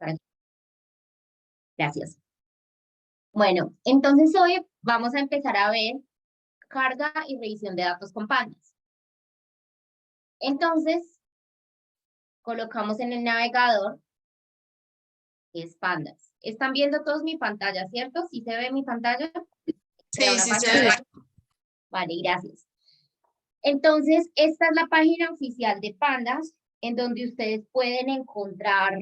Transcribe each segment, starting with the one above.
para- Gracias. Bueno, entonces hoy vamos a empezar a ver carga y revisión de datos con pandas. Entonces, colocamos en el navegador, que es pandas. Están viendo todos mi pantalla, ¿cierto? ¿Sí se ve mi pantalla? Crea Sí, una sí se página. ve. Vale, gracias. Entonces, esta es la página oficial de Pandas, en donde ustedes pueden encontrar,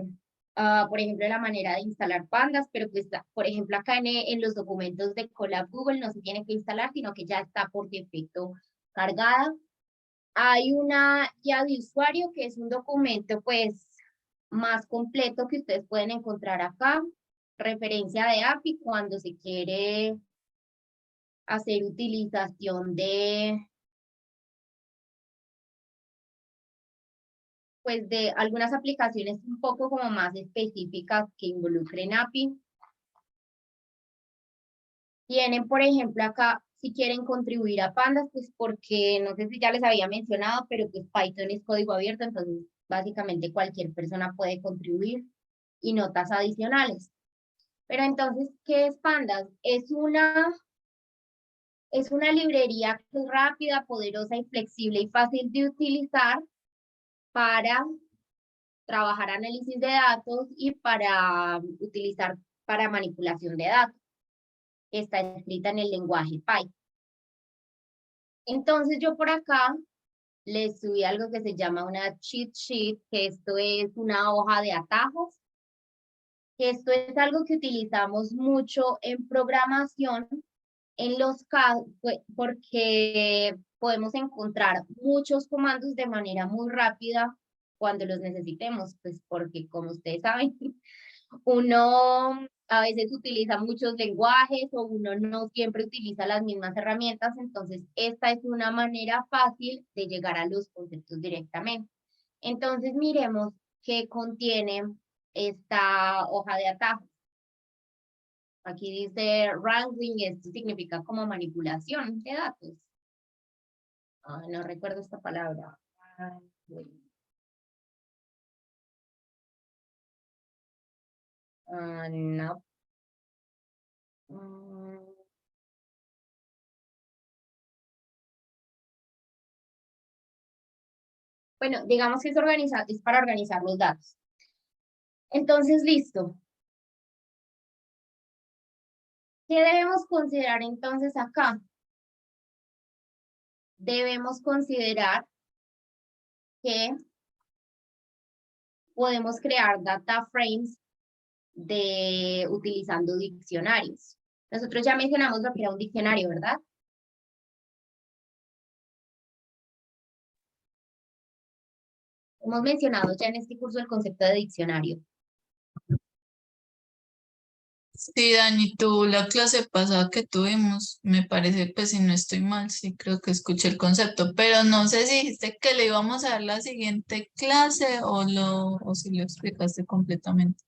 por ejemplo, la manera de instalar Pandas, pero pues, por ejemplo, acá en los documentos de Colab Google no se tiene que instalar, sino que ya está por defecto cargada. Hay una guía de usuario, que es un documento, pues, más completo que ustedes pueden encontrar acá. Referencia de API cuando se quiere hacer utilización pues de algunas aplicaciones un poco como más específicas que involucren API. Tienen, por ejemplo, acá, si quieren contribuir a Pandas, pues porque no sé si ya les había mencionado, pero pues Python es código abierto, entonces básicamente cualquier persona puede contribuir y notas adicionales. Pero entonces, ¿qué es Pandas? Es una librería que es rápida, poderosa y flexible y fácil de utilizar para trabajar análisis de datos y para utilizar para manipulación de datos. Está escrita en el lenguaje Python. Entonces yo por acá les subí algo que se llama una cheat sheet, que esto es una hoja de atajos, que esto es algo que utilizamos mucho en programación, en los casos, porque podemos encontrar muchos comandos de manera muy rápida cuando los necesitemos, pues porque como ustedes saben, uno a veces utiliza muchos lenguajes o uno no siempre utiliza las mismas herramientas, entonces esta es una manera fácil de llegar a los conceptos directamente. Entonces miremos qué contiene esta hoja de atajos. Aquí dice wrangling, esto significa como manipulación de datos. No recuerdo esta palabra. No. Bueno, digamos que es para organizar los datos. Entonces, listo. ¿Qué debemos considerar entonces acá? Debemos considerar que podemos crear data frames utilizando diccionarios. Nosotros ya mencionamos lo que era un diccionario, ¿verdad? Hemos mencionado ya en este curso el concepto de diccionario. Sí, Dani, tú la clase pasada que tuvimos, me parece, pues si no estoy mal, sí creo que escuché el concepto, pero no sé si dijiste que le íbamos a dar la siguiente clase o si lo explicaste completamente.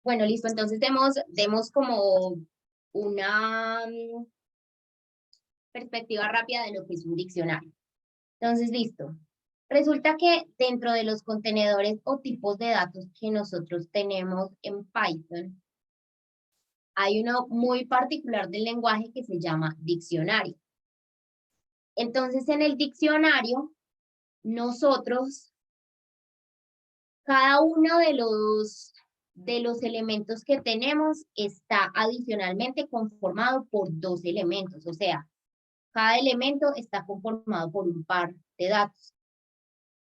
Bueno, listo, entonces demos como una perspectiva rápida de lo que es un diccionario. Entonces, listo. Resulta que dentro de los contenedores o tipos de datos que nosotros tenemos en Python, hay uno muy particular del lenguaje que se llama diccionario. Entonces, en el diccionario, nosotros, cada uno de los elementos que tenemos está adicionalmente conformado por dos elementos, o sea, cada elemento está conformado por un par de datos.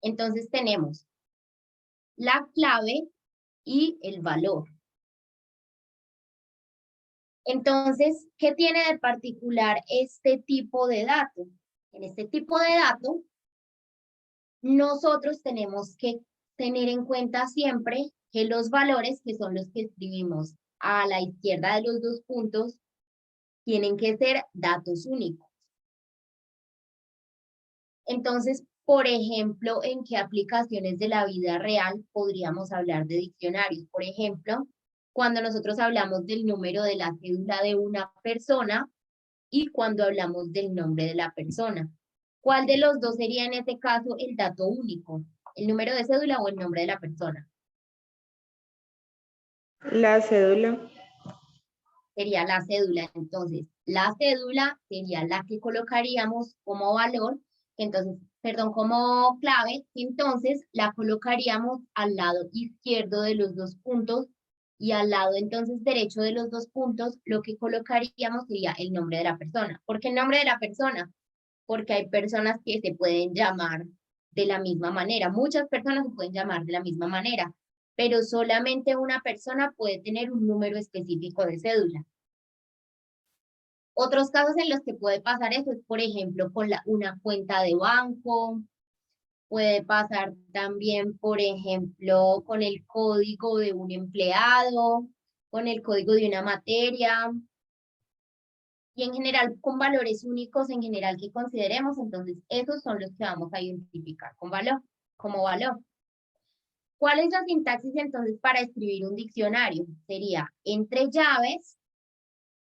Entonces tenemos la clave y el valor. Entonces, ¿qué tiene de particular este tipo de dato? En este tipo de dato, nosotros tenemos que tener en cuenta siempre que los valores, que son los que escribimos a la izquierda de los dos puntos, tienen que ser datos únicos. Entonces, por ejemplo, ¿en qué aplicaciones de la vida real podríamos hablar de diccionarios? Por ejemplo, cuando nosotros hablamos del número de la cédula de una persona y cuando hablamos del nombre de la persona. ¿Cuál de los dos sería en este caso el dato único? ¿El número de cédula o el nombre de la persona? La cédula. Sería la cédula. Entonces, la cédula sería la que colocaríamos como valor, entonces, perdón, como clave, entonces la colocaríamos al lado izquierdo de los dos puntos y al lado entonces derecho de los dos puntos, lo que colocaríamos sería el nombre de la persona. ¿Por qué el nombre de la persona? Porque hay personas que se pueden llamar de la misma manera. Muchas personas se pueden llamar de la misma manera, pero solamente una persona puede tener un número específico de cédula. Otros casos en los que puede pasar eso es, por ejemplo, con una cuenta de banco, puede pasar también, por ejemplo, con el código de un empleado, con el código de una materia, y en general con valores únicos en general que consideremos, entonces esos son los que vamos a identificar con valor, como valor. ¿Cuál es la sintaxis entonces para escribir un diccionario? Sería entre llaves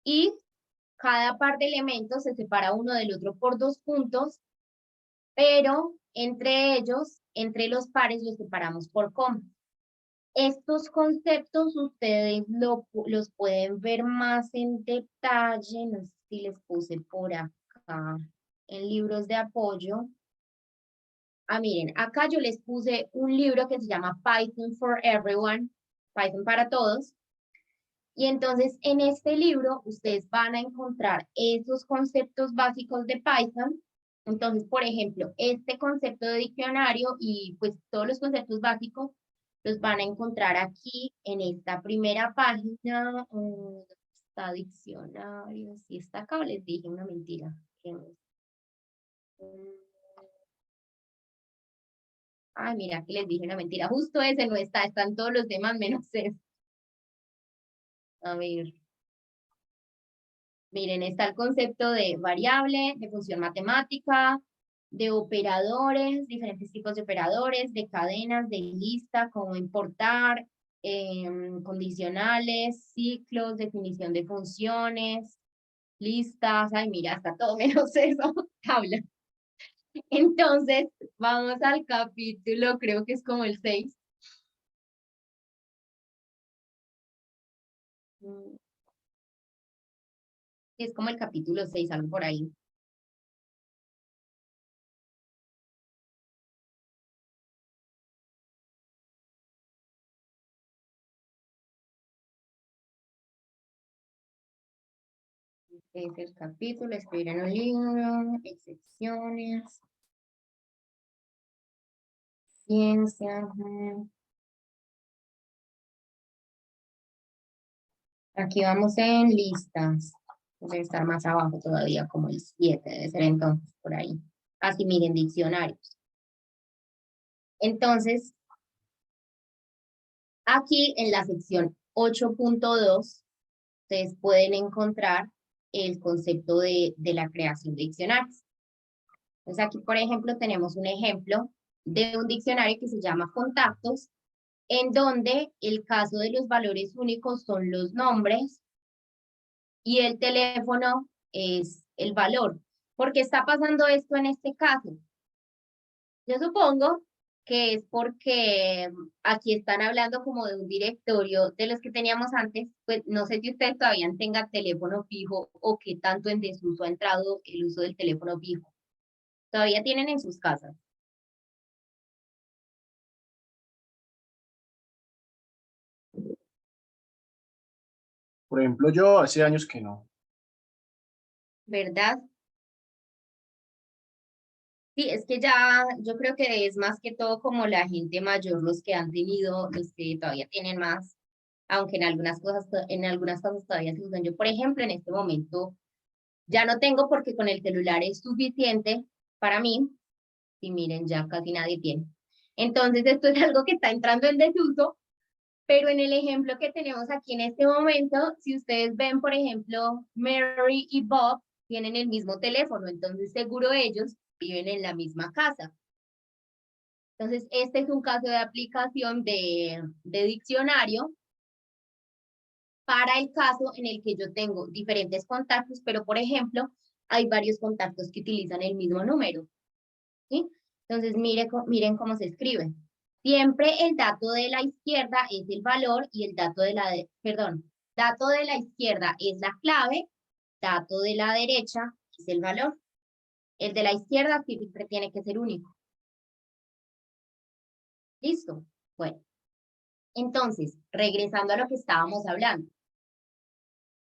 y cada par de elementos se separa uno del otro por dos puntos, pero entre ellos, entre los pares, los separamos por coma. Estos conceptos ustedes los pueden ver más en detalle, no sé si les puse por acá en libros de apoyo. Ah, miren, acá yo les puse un libro que se llama Python for Everyone, Python para todos. Y entonces en este libro ustedes van a encontrar esos conceptos básicos de Python. Entonces, por ejemplo, este concepto de diccionario y pues todos los conceptos básicos los van a encontrar aquí en esta primera página. Está diccionario, si está acá, les dije una mentira. Ay, mira, que les dije una mentira. Justo ese no está, están todos los demás menos ese. A ver. Miren, está el concepto de variable, de función matemática, de operadores, diferentes tipos de operadores, de cadenas, de lista, cómo importar, condicionales, ciclos, definición de funciones, listas, ay, mira, está todo menos eso, tabla. Entonces, vamos al capítulo, creo que es como el 6. Es como el capítulo 6, algo por ahí. Este es el capítulo, escribir en un libro, excepciones, ciencia. Aquí vamos en listas. Debe estar más abajo todavía, como el 7, debe ser entonces por ahí. Así miren, diccionarios. Entonces, aquí en la sección 8.2, ustedes pueden encontrar el concepto de la creación de diccionarios. Entonces aquí, por ejemplo, tenemos un ejemplo de un diccionario que se llama contactos, en donde el caso de los valores únicos son los nombres y el teléfono es el valor. ¿Por qué está pasando esto en este caso? Yo supongo que es porque aquí están hablando como de un directorio de los que teníamos antes, pues no sé si ustedes todavía tengan teléfono fijo o qué tanto en desuso ha entrado el uso del teléfono fijo. Todavía tienen en sus casas. Por ejemplo, yo hace años que no. ¿Verdad? Sí, es que ya yo creo que es más que todo como la gente mayor los que han tenido, los que todavía tienen más, aunque en algunas cosas todavía se usan. Yo, por ejemplo, en este momento ya no tengo porque con el celular es suficiente para mí, y miren, ya casi nadie tiene. Entonces, esto es algo que está entrando en desuso, pero en el ejemplo que tenemos aquí en este momento, si ustedes ven, por ejemplo, Mary y Bob tienen el mismo teléfono, entonces seguro ellos viven en la misma casa. Entonces, este es un caso de aplicación de diccionario para el caso en el que yo tengo diferentes contactos, pero por ejemplo, hay varios contactos que utilizan el mismo número, ¿sí? Entonces, miren cómo se escribe. Siempre el dato de la izquierda es el valor y el dato de la, dato de la izquierda es la clave, dato de la derecha es el valor. El de la izquierda siempre tiene que ser único. ¿Listo? Bueno, entonces, regresando a lo que estábamos hablando.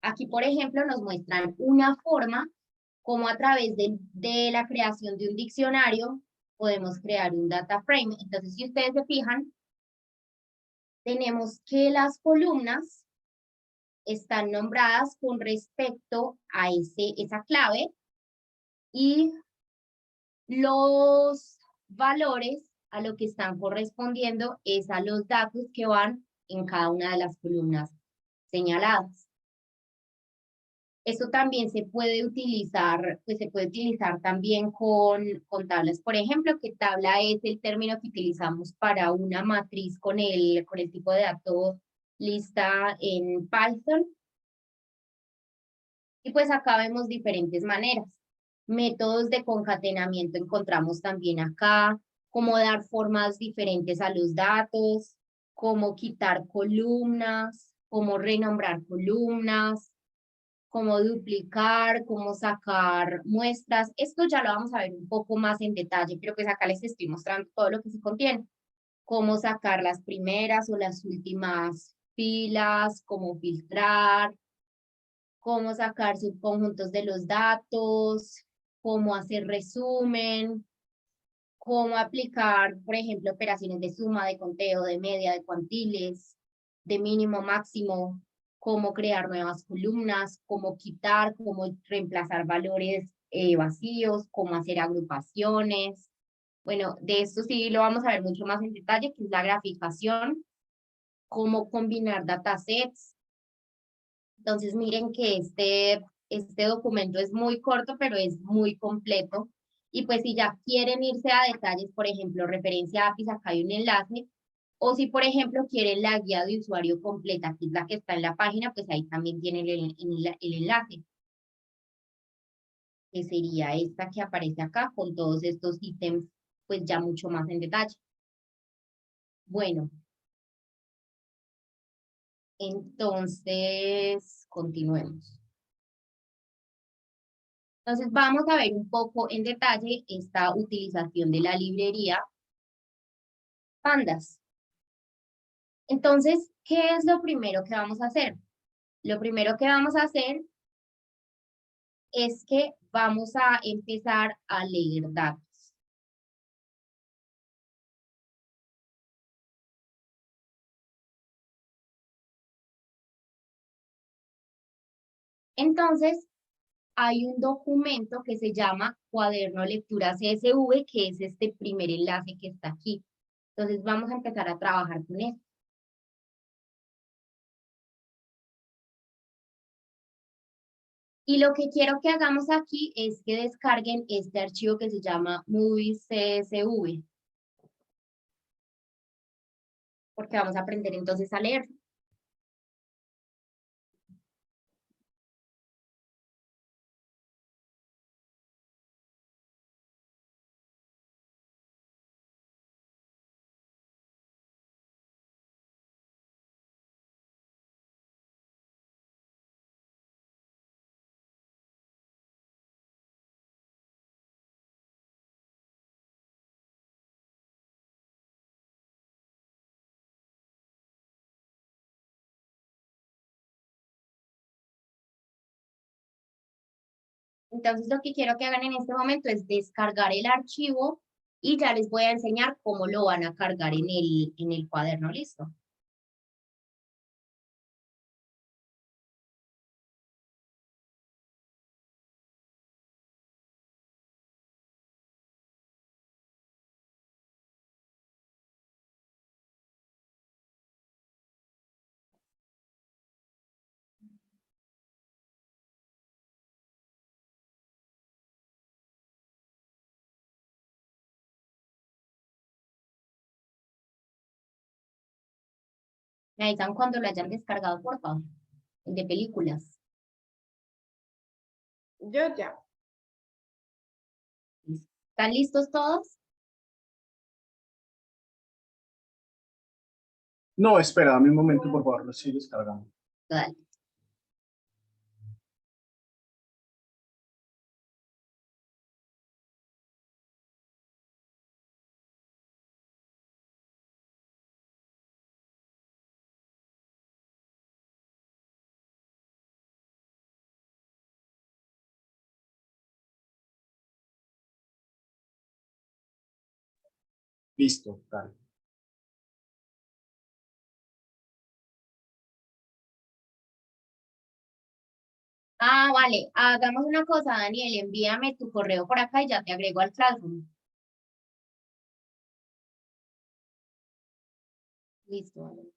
Aquí, por ejemplo, nos muestran una forma como a través de la creación de un diccionario podemos crear un data frame. Entonces, si ustedes se fijan, tenemos que las columnas están nombradas con respecto a esa clave y los valores a lo que están correspondiendo es a los datos que van en cada una de las columnas señaladas. Esto también se puede utilizar, pues se puede utilizar también con tablas. Por ejemplo, ¿qué tabla es el término que utilizamos para una matriz con el tipo de datos lista en Python? Y pues acá vemos diferentes maneras. Métodos de concatenamiento encontramos también acá, cómo dar formas diferentes a los datos, cómo quitar columnas, cómo renombrar columnas, cómo duplicar, cómo sacar muestras. Esto ya lo vamos a ver un poco más en detalle, pero pues acá les estoy mostrando todo lo que se contiene. Cómo sacar las primeras o las últimas filas, cómo filtrar, cómo sacar subconjuntos de los datos, cómo hacer resumen, cómo aplicar, por ejemplo, operaciones de suma, de conteo, de media, de cuantiles, de mínimo, máximo, cómo crear nuevas columnas, cómo quitar, cómo reemplazar valores vacíos, cómo hacer agrupaciones. Bueno, de esto sí lo vamos a ver mucho más en detalle, que es la graficación, cómo combinar datasets. Entonces miren que este documento es muy corto, pero es muy completo. Y pues si ya quieren irse a detalles, por ejemplo, referencia a APIs, acá hay un enlace. O si, por ejemplo, quieren la guía de usuario completa, que es la que está en la página, pues ahí también tienen el enlace. Que sería esta que aparece acá con todos estos ítems, pues ya mucho más en detalle. Bueno, entonces continuemos. Entonces vamos a ver un poco en detalle esta utilización de la librería Pandas. Entonces, ¿qué es lo primero que vamos a hacer? Lo primero que vamos a hacer es que vamos a empezar a leer datos. Entonces, hay un documento que se llama Cuaderno Lectura CSV, que es este primer enlace que está aquí. Entonces, vamos a empezar a trabajar con esto. Y lo que quiero que hagamos aquí es que descarguen este archivo que se llama Movies CSV. Porque vamos a aprender entonces a leer. Entonces lo que quiero que hagan en este momento es descargar el archivo y ya les voy a enseñar cómo lo van a cargar en el cuaderno, ¿listo? Me avisan cuando lo hayan descargado, por favor. El de películas. Yo ya. ¿Están listos todos? No, espera, dame un momento, por favor, lo estoy descargando. Dale. Listo, dale. Ah, vale. Hagamos una cosa, Daniel. Envíame tu correo por acá y ya te agrego al Classroom. Listo, vale.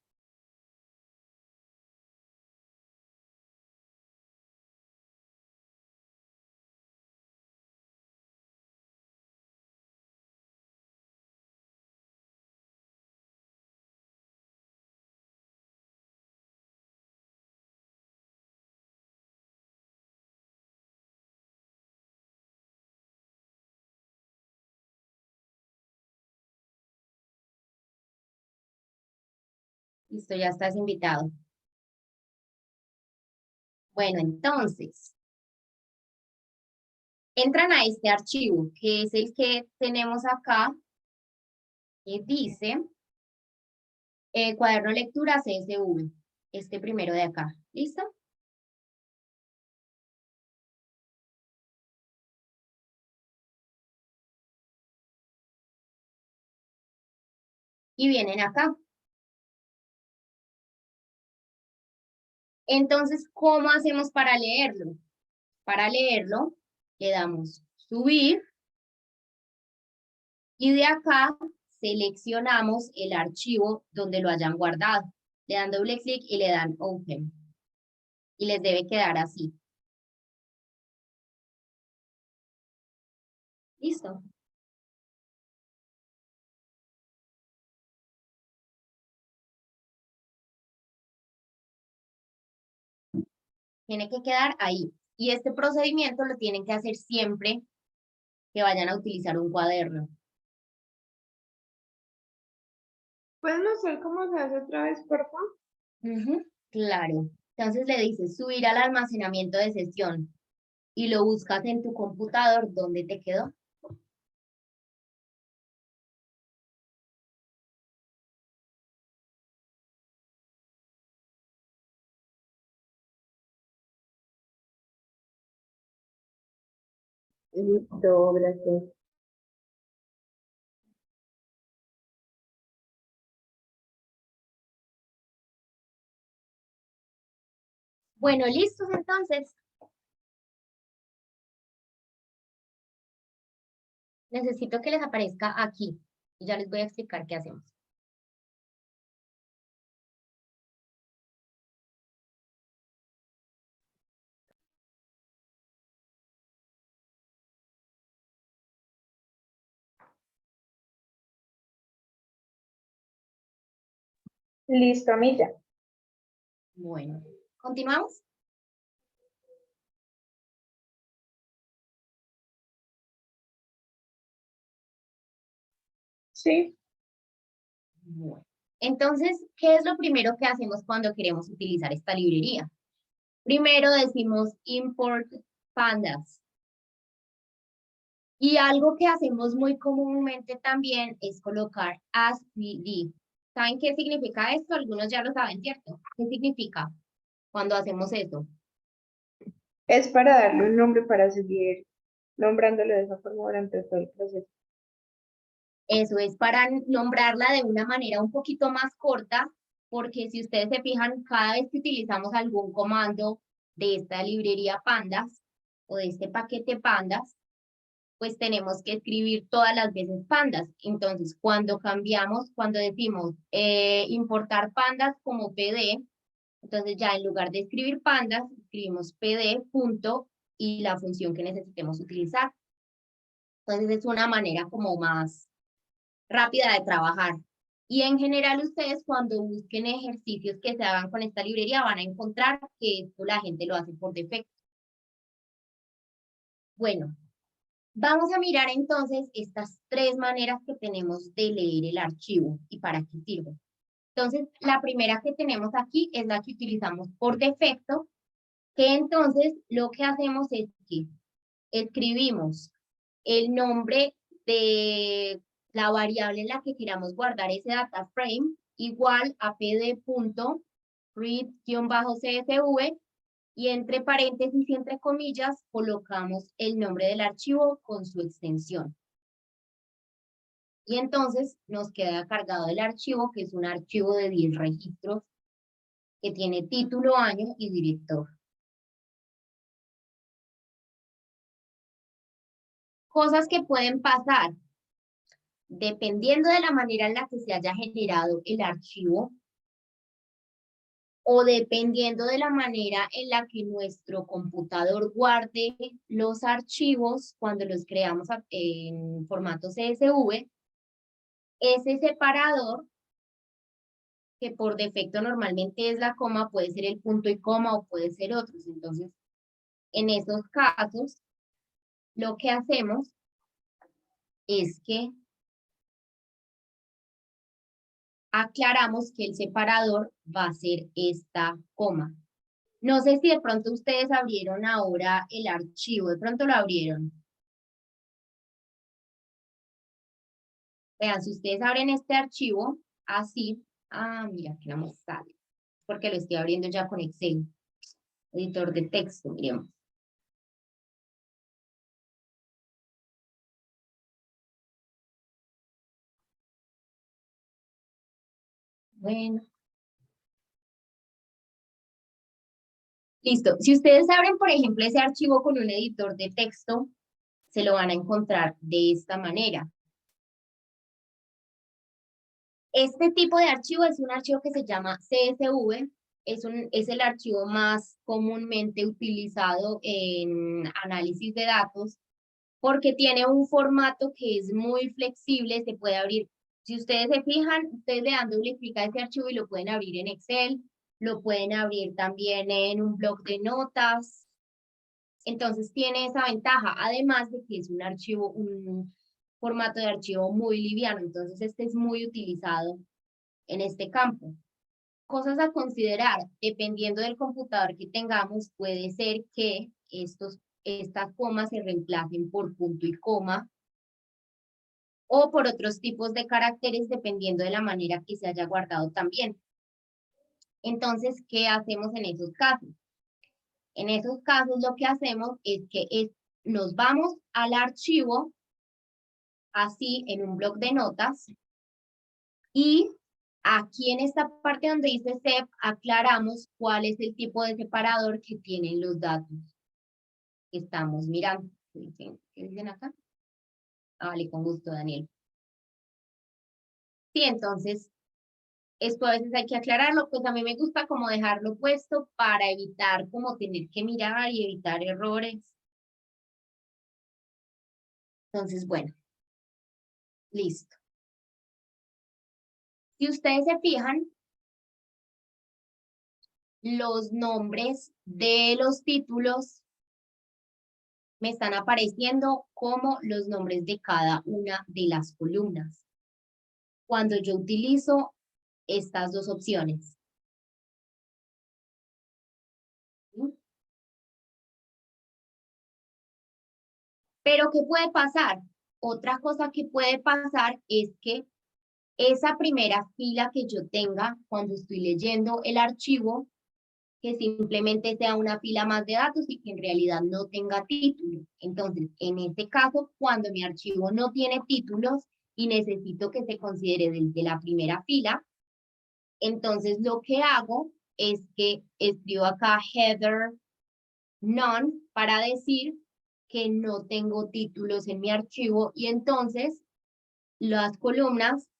Listo, ya estás invitado. Bueno, entonces, entran a este archivo, que es el que tenemos acá, que dice cuaderno lectura CSV, este primero de acá. ¿Listo? Y vienen acá. Entonces, ¿cómo hacemos para leerlo? Para leerlo, le damos subir y de acá seleccionamos el archivo donde lo hayan guardado. Le dan doble clic y le dan Open. Y les debe quedar así. ¿Listo? Tiene que quedar ahí. Y este procedimiento lo tienen que hacer siempre que vayan a utilizar un cuaderno. ¿Puedes mostrar cómo se hace otra vez, por favor? Claro. Entonces le dices subir al almacenamiento de sesión y lo buscas en tu computador. ¿Dónde te quedó? Listo, gracias. Bueno, listos entonces. Necesito que les aparezca aquí. Y ya les voy a explicar qué hacemos. Listo, a mí ya. Bueno, ¿continuamos? Sí. Bueno. Entonces, ¿qué es lo primero que hacemos cuando queremos utilizar esta librería? Primero decimos import pandas. Y algo que hacemos muy comúnmente también es colocar as PD. ¿Saben qué significa esto? Algunos ya lo saben, ¿cierto? ¿Qué significa cuando hacemos eso? Es para darle un nombre para seguir nombrándolo de esa forma durante todo el proceso. Eso es para nombrarla de una manera un poquito más corta, porque si ustedes se fijan, cada vez que utilizamos algún comando de esta librería pandas o de este paquete pandas, pues tenemos que escribir todas las veces pandas. Entonces, cuando cambiamos, cuando decimos importar pandas como PD, entonces ya en lugar de escribir pandas, escribimos PD punto y la función que necesitemos utilizar. Entonces es una manera como más rápida de trabajar. Y en general ustedes cuando busquen ejercicios que se hagan con esta librería van a encontrar que esto la gente lo hace por defecto. Bueno, vamos a mirar entonces estas tres maneras que tenemos de leer el archivo y para qué sirven. Entonces, la primera que tenemos aquí es la que utilizamos por defecto, que entonces lo que hacemos es que escribimos el nombre de la variable en la que queramos guardar ese data frame igual a pd.read-csv y entre paréntesis y entre comillas colocamos el nombre del archivo con su extensión. Y entonces nos queda cargado el archivo, que es un archivo de 10 registros que tiene título, año y director. Cosas que pueden pasar. Dependiendo de la manera en la que se haya generado el archivo o dependiendo de la manera en la que nuestro computador guarde los archivos cuando los creamos en formato CSV, ese separador, que por defecto normalmente es la coma, puede ser el punto y coma o puede ser otros. Entonces, en esos casos, lo que hacemos es que aclaramos que el separador va a ser esta coma. No sé si de pronto ustedes abrieron ahora el archivo, de pronto lo abrieron. Vean, si ustedes abren este archivo, así, mira, que no me sale, porque lo estoy abriendo ya con Excel, editor de texto, miremos. Bueno. Listo. Si ustedes abren, por ejemplo, ese archivo con un editor de texto, se lo van a encontrar de esta manera. Este tipo de archivo es un archivo que se llama CSV, es el archivo más comúnmente utilizado en análisis de datos, porque tiene un formato que es muy flexible, se puede abrir. Si ustedes se fijan, ustedes le dan doble clic a ese archivo y lo pueden abrir en Excel, lo pueden abrir también en un bloc de notas. Entonces tiene esa ventaja, además de que es un archivo, un formato de archivo muy liviano, entonces este es muy utilizado en este campo. Cosas a considerar, dependiendo del computador que tengamos, puede ser que estas comas se reemplacen por punto y coma o por otros tipos de caracteres, dependiendo de la manera que se haya guardado también. Entonces, ¿qué hacemos en esos casos? En esos casos lo que hacemos es que nos vamos al archivo, así en un bloc de notas, y aquí en esta parte donde dice SEP, aclaramos cuál es el tipo de separador que tienen los datos que estamos mirando. ¿Qué dicen acá? Vale, con gusto, Daniel. Sí, entonces, esto a veces hay que aclararlo, pues a mí me gusta como dejarlo puesto para evitar como tener que mirar y evitar errores. Entonces, bueno, listo. Si ustedes se fijan, los nombres de los títulos me están apareciendo como los nombres de cada una de las columnas cuando yo utilizo estas dos opciones. Pero ¿qué puede pasar? Otra cosa que puede pasar es que esa primera fila que yo tenga cuando estoy leyendo el archivo, que simplemente sea una fila más de datos y que en realidad no tenga título. Entonces, en este caso, cuando mi archivo no tiene títulos y necesito que se considere desde la primera fila, entonces lo que hago es que escribo acá header none para decir que no tengo títulos en mi archivo y entonces las columnas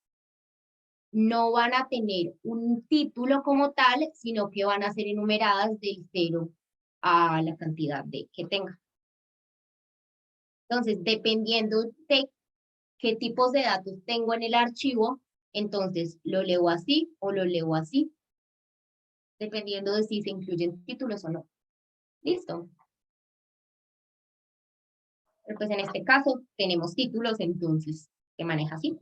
no van a tener un título como tal, sino que van a ser enumeradas del 0 a la cantidad que tenga. Entonces, dependiendo de qué tipos de datos tengo en el archivo, entonces lo leo así o lo leo así, dependiendo de si se incluyen títulos o no. Listo. Pero pues en este caso tenemos títulos, entonces se maneja así.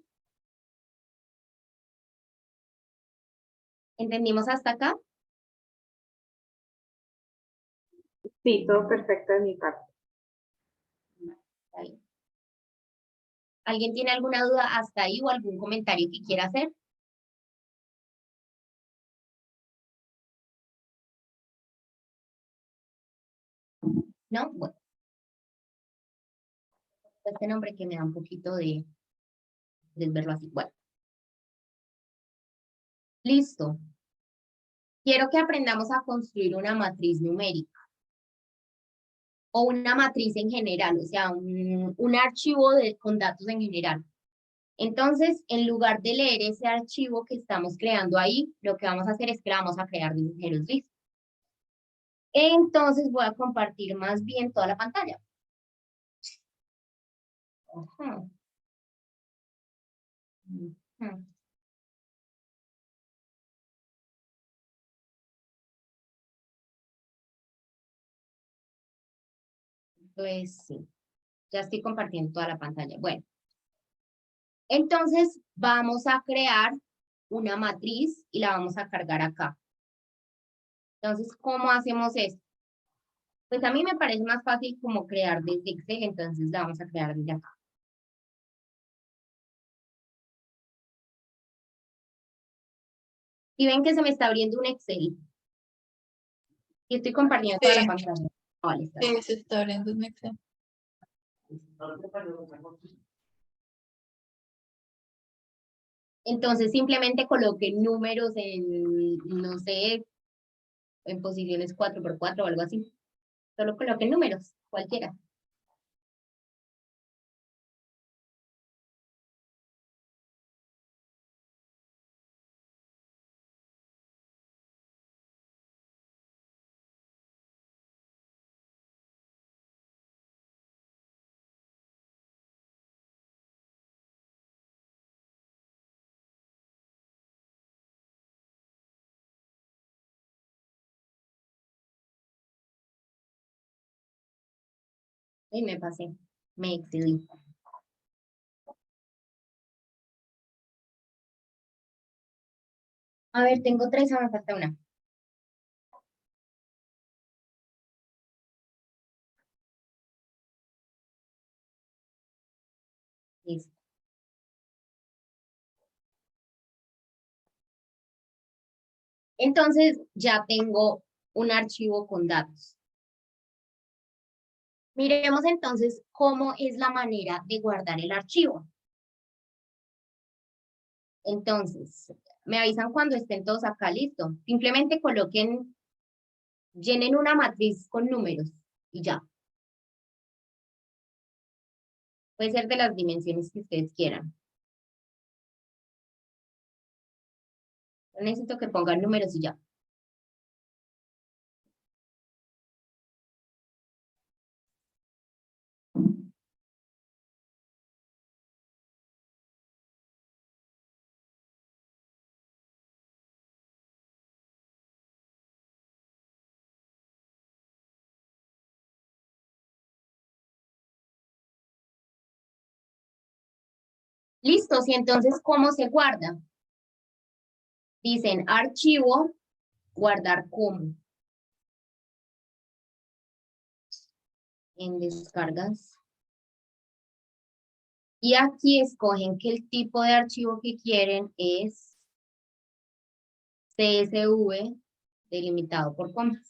¿Entendimos hasta acá? Sí, todo perfecto de mi parte. Está bien. ¿Alguien tiene alguna duda hasta ahí o algún comentario que quiera hacer? ¿No? Bueno. Este nombre que me da un poquito de verlo así. Bueno. Listo. Quiero que aprendamos a construir una matriz numérica o una matriz en general, o sea, un archivo con datos en general. Entonces, en lugar de leer ese archivo que estamos creando ahí, lo que vamos a hacer es que la vamos a crear de ligeros listos. Entonces, voy a compartir más bien toda la pantalla. Ajá. Ujú. Pues sí, ya estoy compartiendo toda la pantalla. Bueno, entonces vamos a crear una matriz y la vamos a cargar acá. Entonces, ¿cómo hacemos esto? Pues a mí me parece más fácil como crear desde Excel, entonces la vamos a crear desde acá. Y ven que se me está abriendo un Excel. Y estoy compartiendo toda la Sí, pantalla. Vale, está bien. sí, se está abriendo un Excel. Entonces simplemente coloquen números en, no sé, en posiciones 4x4 o algo así. Solo coloquen números, cualquiera. Y me pasé, me excedí. A ver, tengo 3, ahora me falta una. Listo. Entonces ya tengo un archivo con datos. Miremos entonces cómo es la manera de guardar el archivo. Entonces, me avisan cuando estén todos acá, listo. Simplemente coloquen, llenen una matriz con números y ya. Puede ser de las dimensiones que ustedes quieran. No necesito que pongan números y ya. Listos, y entonces, ¿cómo se guarda? Dicen archivo, guardar como. En descargas. Y aquí escogen que el tipo de archivo que quieren es CSV delimitado por comas.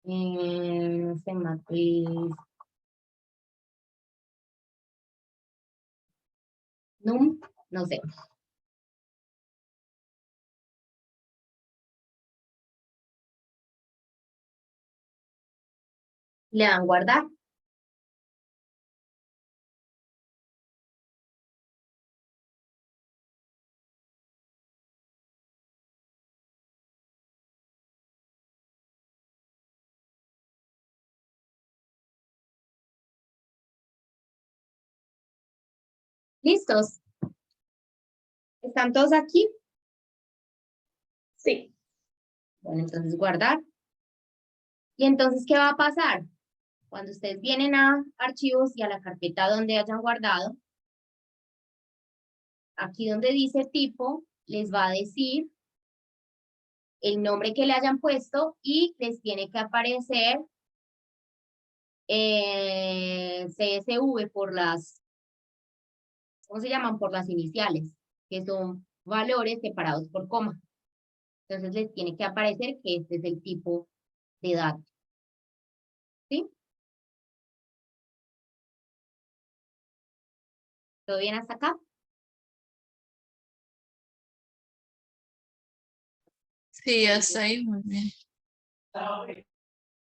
No sé, matriz. No sé. Le dan guardar. ¿Listos? ¿Están todos aquí? Sí, Bueno, entonces guardar. ¿Y entonces qué va a pasar? Cuando ustedes vienen a archivos y a la carpeta donde hayan guardado, aquí donde dice tipo, les va a decir el nombre que le hayan puesto y les tiene que aparecer CSV por las, ¿cómo se llaman? Por las iniciales, que son valores separados por coma. Entonces les tiene que aparecer que este es el tipo de dato. ¿Sí? ¿Todo bien hasta acá? Sí, hasta ahí, muy bien.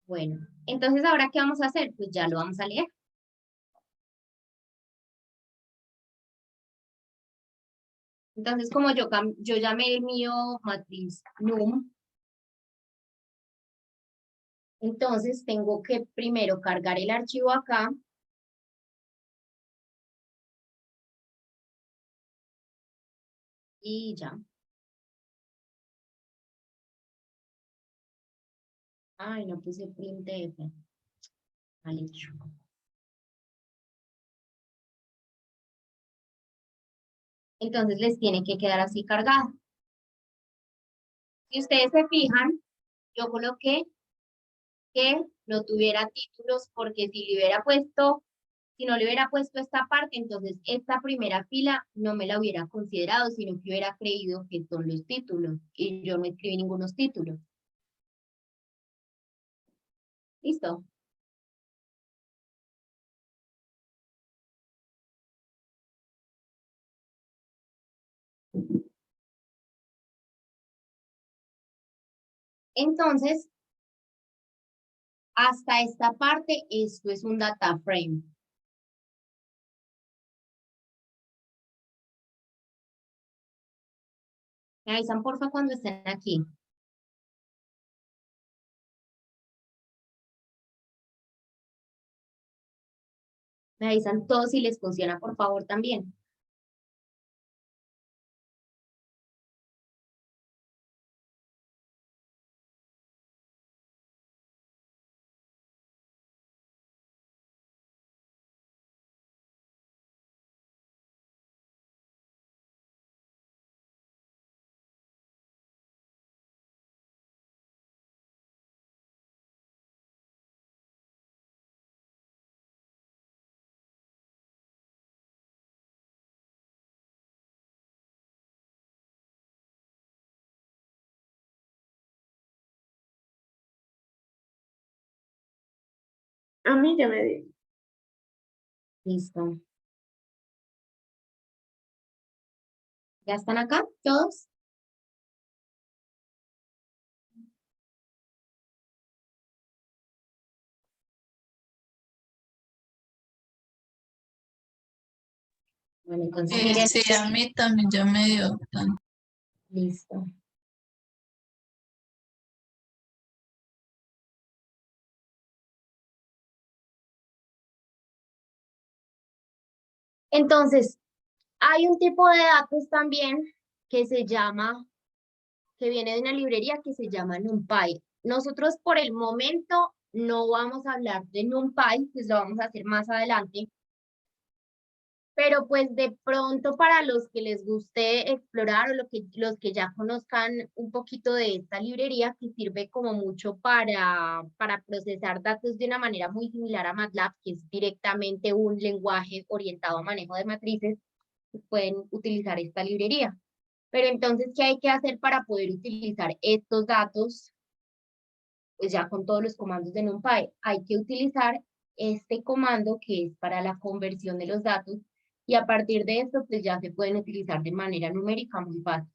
Bueno, entonces ahora ¿qué vamos a hacer? Pues ya lo vamos a leer. Entonces, como yo llamé el mío matriz num, entonces tengo que primero cargar el archivo acá. Y ya. Ay, no puse printf. Mal hecho. Entonces les tiene que quedar así cargado. Si ustedes se fijan, yo coloqué que no tuviera títulos porque si le hubiera puesto, si no le hubiera puesto esta parte, entonces esta primera fila no me la hubiera considerado, sino que hubiera creído que son los títulos y yo no escribí ningunos títulos. ¿Listo? Entonces, hasta esta parte, esto es un data frame. Me avisan porfa cuando estén aquí. Me avisan todos si les funciona, por favor, también. A mí ya me dio. Listo. ¿Ya están acá todos? Bueno, entonces miren, Sí, a mí también ya me dio. listo. Entonces, hay un tipo de datos también que se llama, que viene de una librería que se llama NumPy. Nosotros por el momento no vamos a hablar de NumPy, pues lo vamos a hacer más adelante. Pero pues de pronto para los que les guste explorar o los que ya conozcan un poquito de esta librería que sirve como mucho para procesar datos de una manera muy similar a MATLAB, que es directamente un lenguaje orientado a manejo de matrices, pues pueden utilizar esta librería. Pero entonces, ¿qué hay que hacer para poder utilizar estos datos? Pues ya con todos los comandos de NumPy, hay que utilizar este comando que es para la conversión de los datos y a partir de esto pues ya se pueden utilizar de manera numérica muy fácil.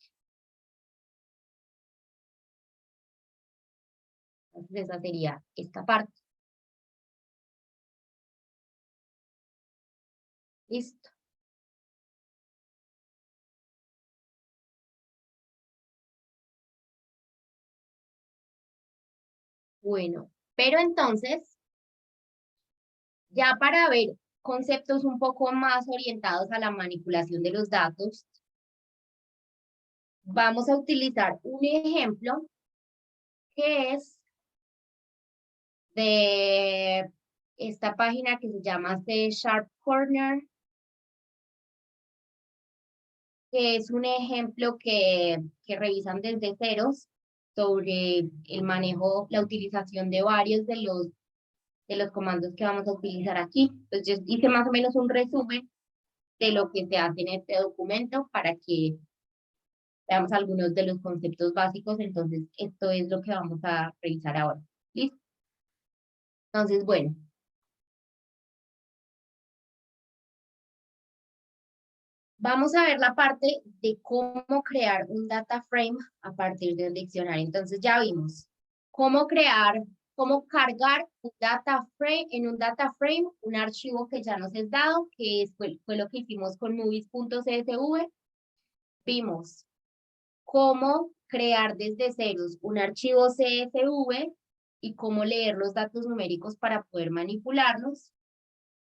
Entonces esa sería esta parte. Listo. Bueno, pero entonces, ya para ver conceptos un poco más orientados a la manipulación de los datos, vamos a utilizar un ejemplo que es de esta página que se llama C# Corner, que es un ejemplo que revisan desde ceros sobre el manejo, la utilización de varios de los comandos que vamos a utilizar aquí. Entonces, yo hice más o menos un resumen de lo que se hace en este documento para que veamos algunos de los conceptos básicos. Entonces, esto es lo que vamos a revisar ahora. ¿Listo? Entonces, bueno. Vamos a ver la parte de cómo crear un data frame a partir de un diccionario. Entonces, ya vimos cómo crear, cómo cargar un data frame, en un data frame, un archivo que ya nos es dado, que fue lo que hicimos con movies.csv. Vimos cómo crear desde ceros un archivo CSV y cómo leer los datos numéricos para poder manipularlos.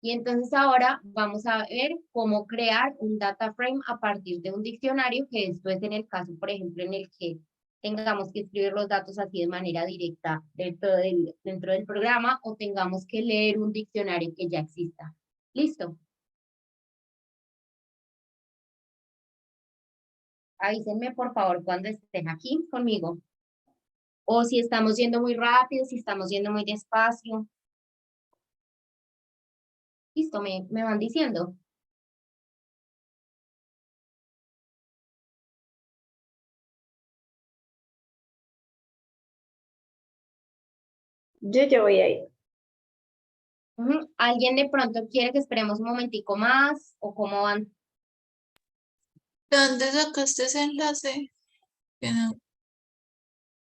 Y entonces ahora vamos a ver cómo crear un data frame a partir de un diccionario, que esto es en el caso, por ejemplo, en el que tengamos que escribir los datos así de manera directa dentro del programa o tengamos que leer un diccionario que ya exista. ¿Listo? Avísenme por favor cuando estén aquí conmigo. O si estamos yendo muy rápido, si estamos yendo muy despacio. Listo, me van diciendo. Yo ya voy a ir. ¿Alguien de pronto quiere que esperemos un momentico más? ¿O cómo van? ¿Dónde sacaste ese enlace? Que no-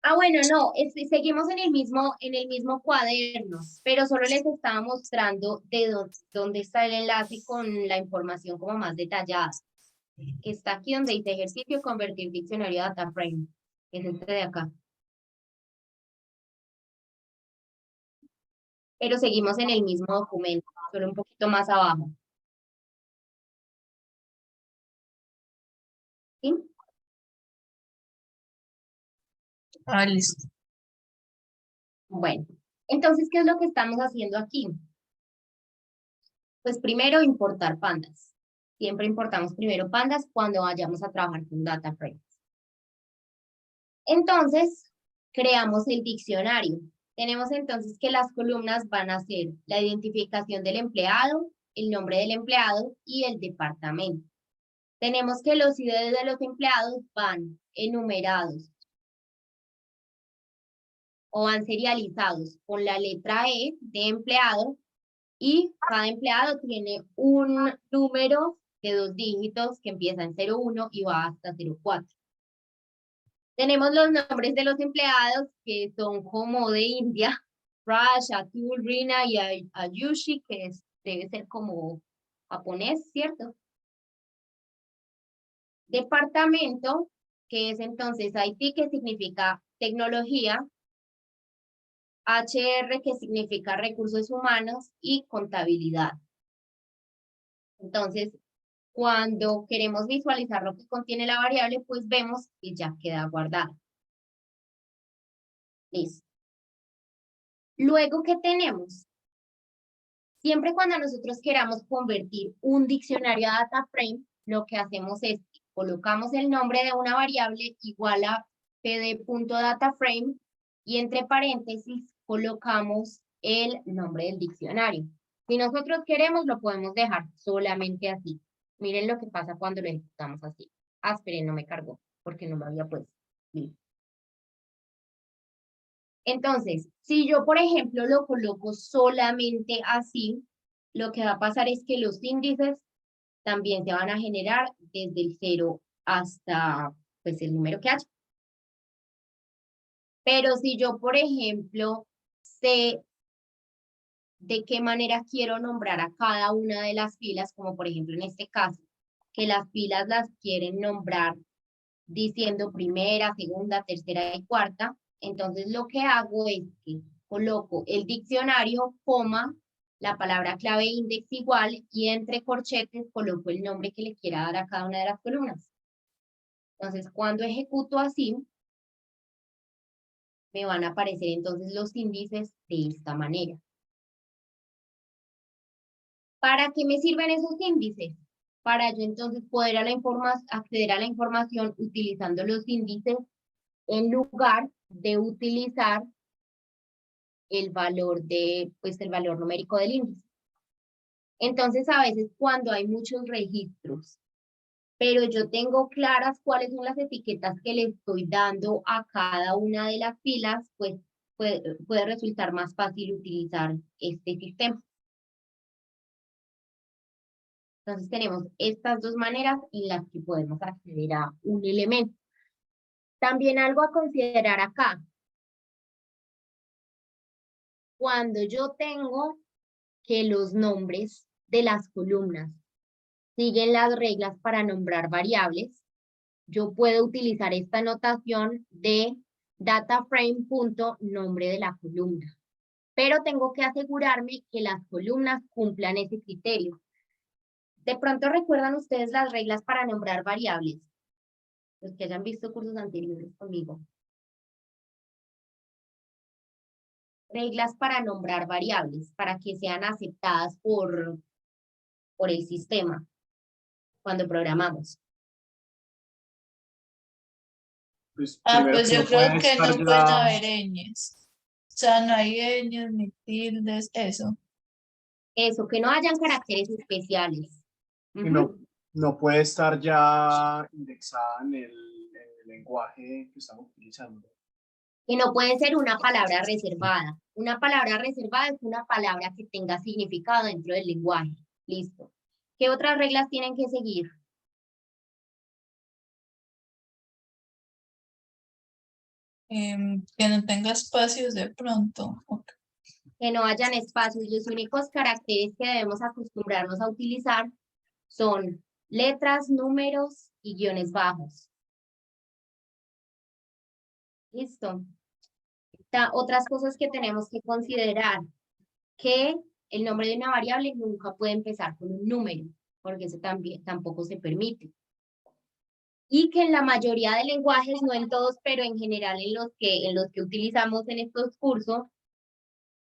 Ah, bueno, no, seguimos en el mismo cuaderno, pero solo les estaba mostrando de dónde está el enlace con la información como más detallada. Que está aquí donde dice ejercicio, convertir diccionario a data frame. Es este de acá. Pero seguimos en el mismo documento, solo un poquito más abajo. ¿Sí? Ah, listo. Bueno, entonces, ¿qué es lo que estamos haciendo aquí? Pues primero, importar pandas. Siempre importamos primero pandas cuando vayamos a trabajar con data frames. Entonces, creamos el diccionario. Tenemos entonces que las columnas van a ser la identificación del empleado, el nombre del empleado y el departamento. Tenemos que los IDs de los empleados van enumerados o van serializados con la letra E de empleado y cada empleado tiene un número de 2 dígitos que empieza en 01 y va hasta 04. Tenemos los nombres de los empleados que son como de India, Raj, Atul, Rina y Ayushi, que debe ser como japonés, ¿cierto? Departamento, que es entonces IT, que significa tecnología, HR, que significa recursos humanos, y contabilidad. Entonces, cuando queremos visualizar lo que contiene la variable, pues vemos que ya queda guardada. Listo. Luego, ¿qué tenemos? Siempre cuando nosotros queramos convertir un diccionario a data frame, lo que hacemos es que colocamos el nombre de una variable igual a pd.dataframe y entre paréntesis colocamos el nombre del diccionario. Si nosotros queremos, lo podemos dejar solamente así. Miren lo que pasa cuando lo ejecutamos así. Ah, esperen, no me cargó porque no lo había puesto. Listo. Entonces, si yo, por ejemplo, lo coloco solamente así, lo que va a pasar es que los índices también se van a generar desde el 0 hasta pues, el número que haya. Pero si yo, por ejemplo, sé de qué manera quiero nombrar a cada una de las filas, como por ejemplo en este caso, que las filas las quieren nombrar diciendo primera, segunda, tercera y cuarta, entonces lo que hago es que coloco el diccionario, coma, la palabra clave index igual y entre corchetes coloco el nombre que le quiera dar a cada una de las columnas. Entonces, cuando ejecuto así, me van a aparecer entonces los índices de esta manera. ¿Para qué me sirven esos índices? Para yo entonces poder acceder a la información utilizando los índices en lugar de utilizar el valor el valor numérico del índice. Entonces, a veces cuando hay muchos registros, pero yo tengo claras cuáles son las etiquetas que le estoy dando a cada una de las filas, pues puede resultar más fácil utilizar este sistema. Entonces tenemos estas dos maneras en las que podemos acceder a un elemento. También algo a considerar acá. Cuando yo tengo que los nombres de las columnas siguen las reglas para nombrar variables, yo puedo utilizar esta notación de dataframe.nombre de la columna. Pero tengo que asegurarme que las columnas cumplan ese criterio. De pronto recuerdan ustedes las reglas para nombrar variables. Los que hayan visto cursos anteriores conmigo. Reglas para nombrar variables, para que sean aceptadas por el sistema cuando programamos. Pues, Ah, primero pues que yo no creo puede que estar no pueden ya, haber ñes. O sea, no hay ñes ni tildes, eso. Eso, que no hayan caracteres especiales. y no puede estar ya indexada en el lenguaje que estamos utilizando. Que no puede ser una palabra reservada. Una palabra reservada es una palabra que tenga significado dentro del lenguaje. Listo. ¿Qué otras reglas tienen que seguir? Que no tenga espacios de pronto. Ok. Que no hayan espacios. Los únicos caracteres que debemos acostumbrarnos a utilizar son letras, números y guiones bajos. Listo. Otras cosas que tenemos que considerar, que el nombre de una variable nunca puede empezar con un número, porque eso tampoco se permite. Y que en la mayoría de lenguajes, no en todos, pero en general en los que utilizamos en estos cursos,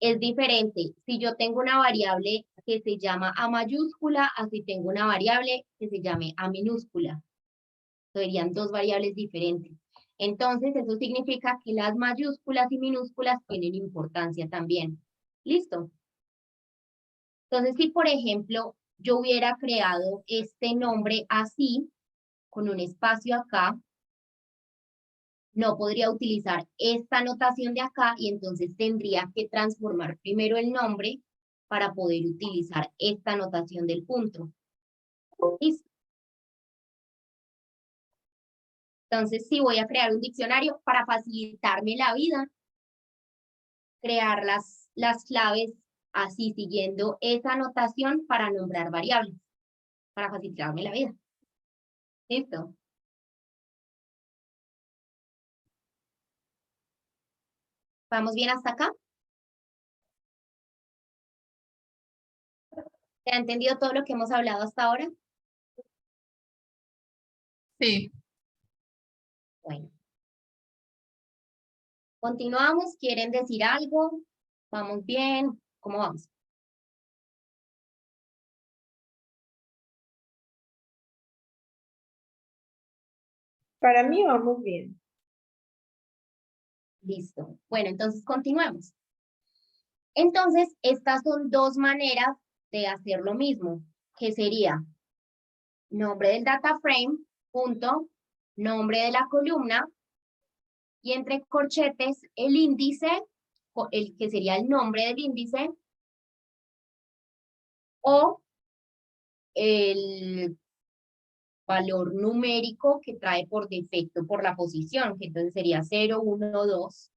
es diferente. Si yo tengo una variable que se llama A mayúscula, así tengo una variable que se llame A minúscula. Serían dos variables diferentes. Entonces, eso significa que las mayúsculas y minúsculas tienen importancia también. ¿Listo? Entonces, si por ejemplo, yo hubiera creado este nombre así, con un espacio acá, no podría utilizar esta notación de acá y entonces tendría que transformar primero el nombre para poder utilizar esta notación del punto. ¿Listo? Entonces, si voy a crear un diccionario para facilitarme la vida, crear las claves así, siguiendo esa notación para nombrar variables, para facilitarme la vida. ¿Listo? ¿Vamos bien hasta acá? ¿Se ha entendido todo lo que hemos hablado hasta ahora? Sí. Bueno. Continuamos, ¿quieren decir algo? ¿Vamos bien? ¿Cómo vamos? Para mí vamos bien. Listo. Bueno, entonces continuemos. Entonces, estas son dos maneras de hacer lo mismo, que sería nombre del data frame, punto, nombre de la columna, y entre corchetes el índice, el que sería el nombre del índice, o el valor numérico que trae por defecto por la posición, que entonces sería 0, 1, 2,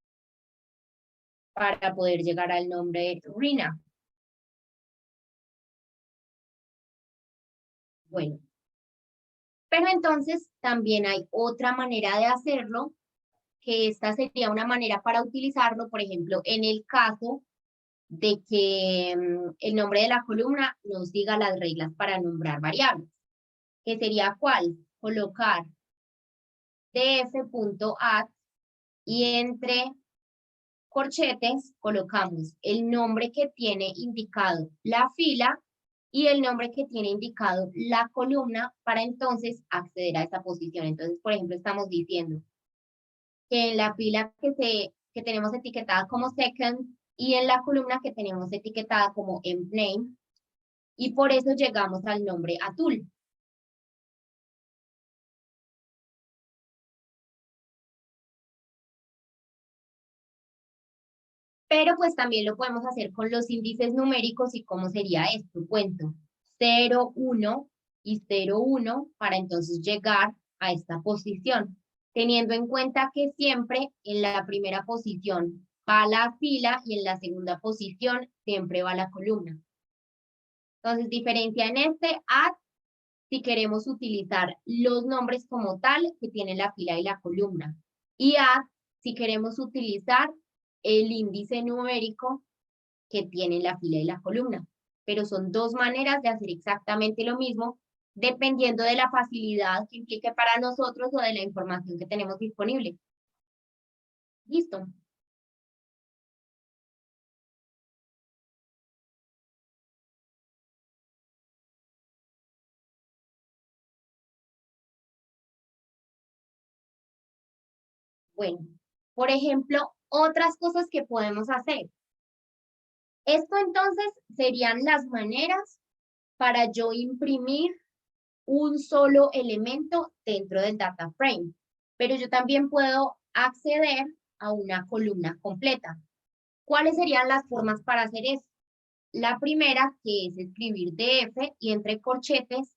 para poder llegar al nombre Rina. Bueno, pero entonces también hay otra manera de hacerlo, que esta sería una manera para utilizarlo, por ejemplo, en el caso de que el nombre de la columna nos diga las reglas para nombrar variables, que sería ¿cuál? Colocar df.add y entre corchetes colocamos el nombre que tiene indicado la fila y el nombre que tiene indicado la columna para entonces acceder a esa posición. Entonces, por ejemplo, estamos diciendo que en la fila que tenemos etiquetada como second y en la columna que tenemos etiquetada como emp name, y por eso llegamos al nombre Atul. Pero pues también lo podemos hacer con los índices numéricos. ¿Y cómo sería esto? Cuento 0, 1 y 0, 1 para entonces llegar a esta posición, teniendo en cuenta que siempre en la primera posición va la fila y en la segunda posición siempre va la columna. Entonces diferencia en este add si queremos utilizar los nombres como tal que tienen la fila y la columna, y add si queremos utilizar el índice numérico que tiene la fila y la columna. Pero son dos maneras de hacer exactamente lo mismo, dependiendo de la facilidad que implique para nosotros o de la información que tenemos disponible. Listo. Bueno, por ejemplo, otras cosas que podemos hacer. Esto entonces serían las maneras para yo imprimir un solo elemento dentro del data frame, pero yo también puedo acceder a una columna completa. ¿Cuáles serían las formas para hacer eso? La primera, que es escribir df y entre corchetes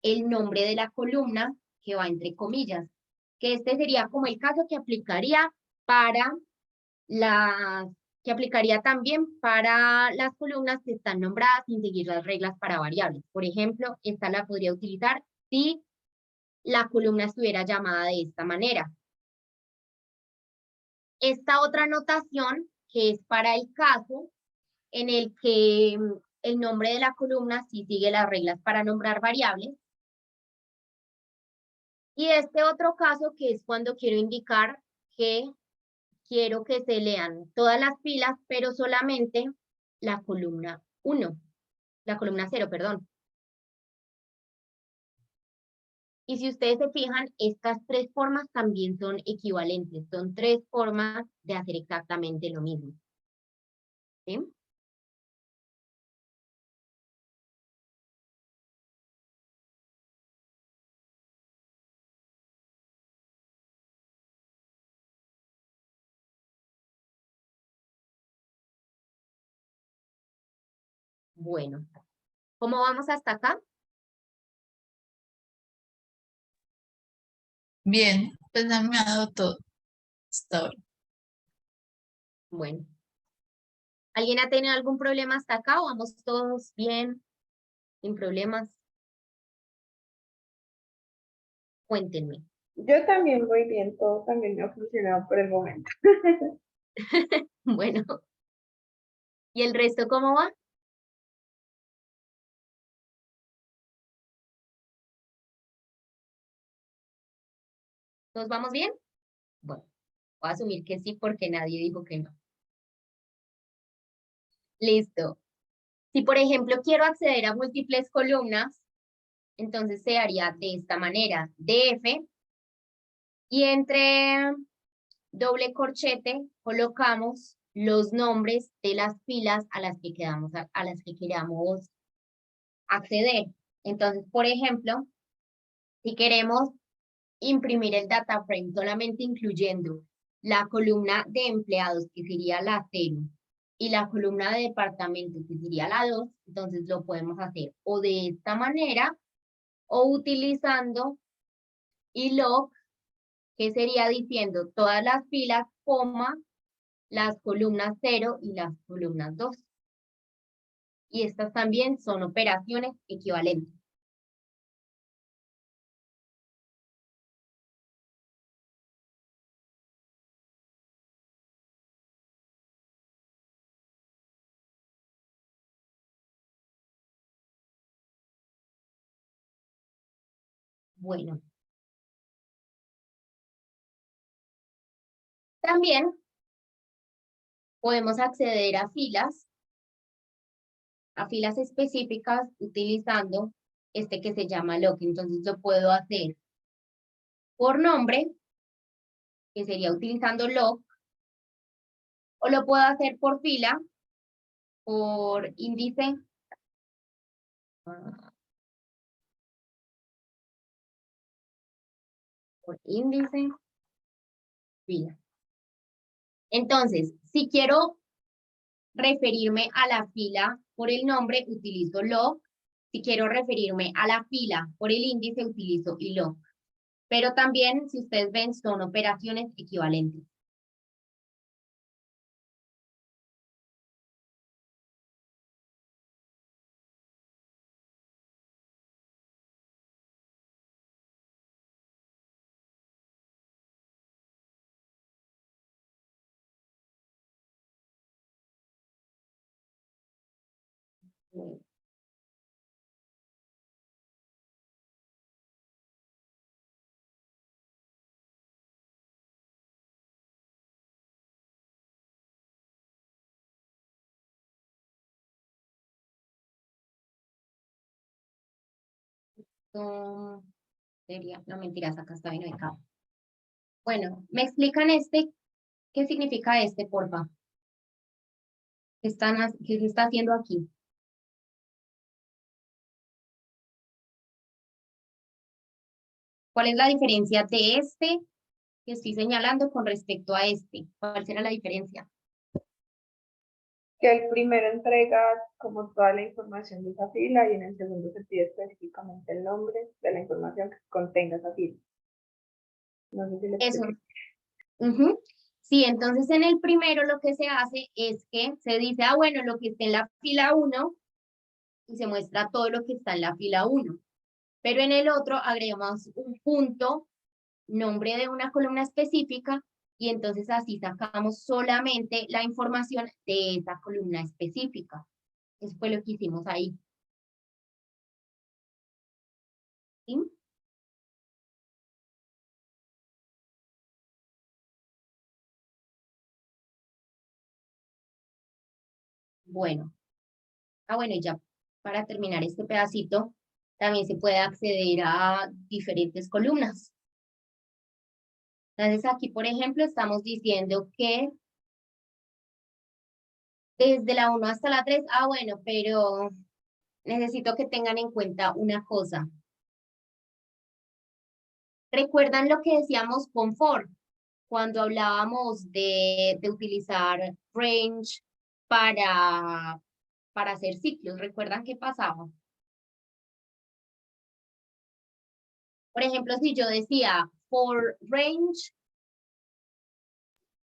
el nombre de la columna que va entre comillas, que este sería como el caso que aplicaría para que aplicaría también para las columnas que están nombradas sin seguir las reglas para variables. Por ejemplo, esta la podría utilizar si la columna estuviera llamada de esta manera. Esta otra notación, que es para el caso en el que el nombre de la columna sí sigue las reglas para nombrar variables. Y este otro caso, que es cuando quiero indicar que quiero que se lean todas las filas, pero solamente la columna 1, la columna 0, perdón. Y si ustedes se fijan, estas tres formas también son equivalentes. Son tres formas de hacer exactamente lo mismo. ¿Sí? Bueno, ¿cómo vamos hasta acá? Bien, pues ya me ha dado todo hasta ahora. Bueno. ¿Alguien ha tenido algún problema hasta acá o vamos todos bien, sin problemas? Cuéntenme. Yo también voy bien, todo también me ha funcionado por el momento. Bueno. ¿Y el resto cómo va? ¿Todos vamos bien? Bueno, voy a asumir que sí porque nadie dijo que no. Listo. Si, por ejemplo, quiero acceder a múltiples columnas, entonces se haría de esta manera. df y entre doble corchete colocamos los nombres de las filas a las que queramos acceder. Entonces, por ejemplo, si queremos imprimir el data frame solamente incluyendo la columna de empleados, que sería la 0, y la columna de departamento, que sería la 2, entonces lo podemos hacer o de esta manera o utilizando ilog, que sería diciendo todas las filas, coma, las columnas 0 y las columnas 2. Y estas también son operaciones equivalentes. Bueno. También podemos acceder a filas a filas específicas utilizando este que se llama lock. Entonces lo puedo hacer por nombre, que sería utilizando lock, o lo puedo hacer por fila, por índice, fila. Entonces, si quiero referirme a la fila por el nombre, utilizo lock. Si quiero referirme a la fila por el índice, utilizo iloc. Pero también, si ustedes ven, son operaciones equivalentes. Sería, no mentiras, acá está bien ubicado. Bueno, ¿me explican este? ¿Qué significa este, porfa? ¿Qué se está haciendo aquí? ¿Cuál es la diferencia de este que estoy señalando con respecto a este? ¿Cuál será la diferencia? Que el primero entrega como toda la información de esa fila y en el segundo se pide específicamente el nombre de la información que contenga esa fila. No sé si le Eso. expliqué. Sí, entonces en el primero lo que se hace es que se dice, bueno, lo que está en la fila 1 y se muestra todo lo que está en la fila 1. Pero en el otro agregamos un punto, nombre de una columna específica, y entonces así sacamos solamente la información de esa columna específica. Eso fue lo que hicimos ahí. ¿Sí? Bueno. Bueno, y ya para terminar este pedacito, también se puede acceder a diferentes columnas. Entonces aquí, por ejemplo, estamos diciendo que desde la 1 hasta la 3, bueno, pero necesito que tengan en cuenta una cosa. ¿Recuerdan lo que decíamos con for? Cuando hablábamos de utilizar range para hacer ciclos. ¿Recuerdan qué pasaba? Por ejemplo, si yo decía for range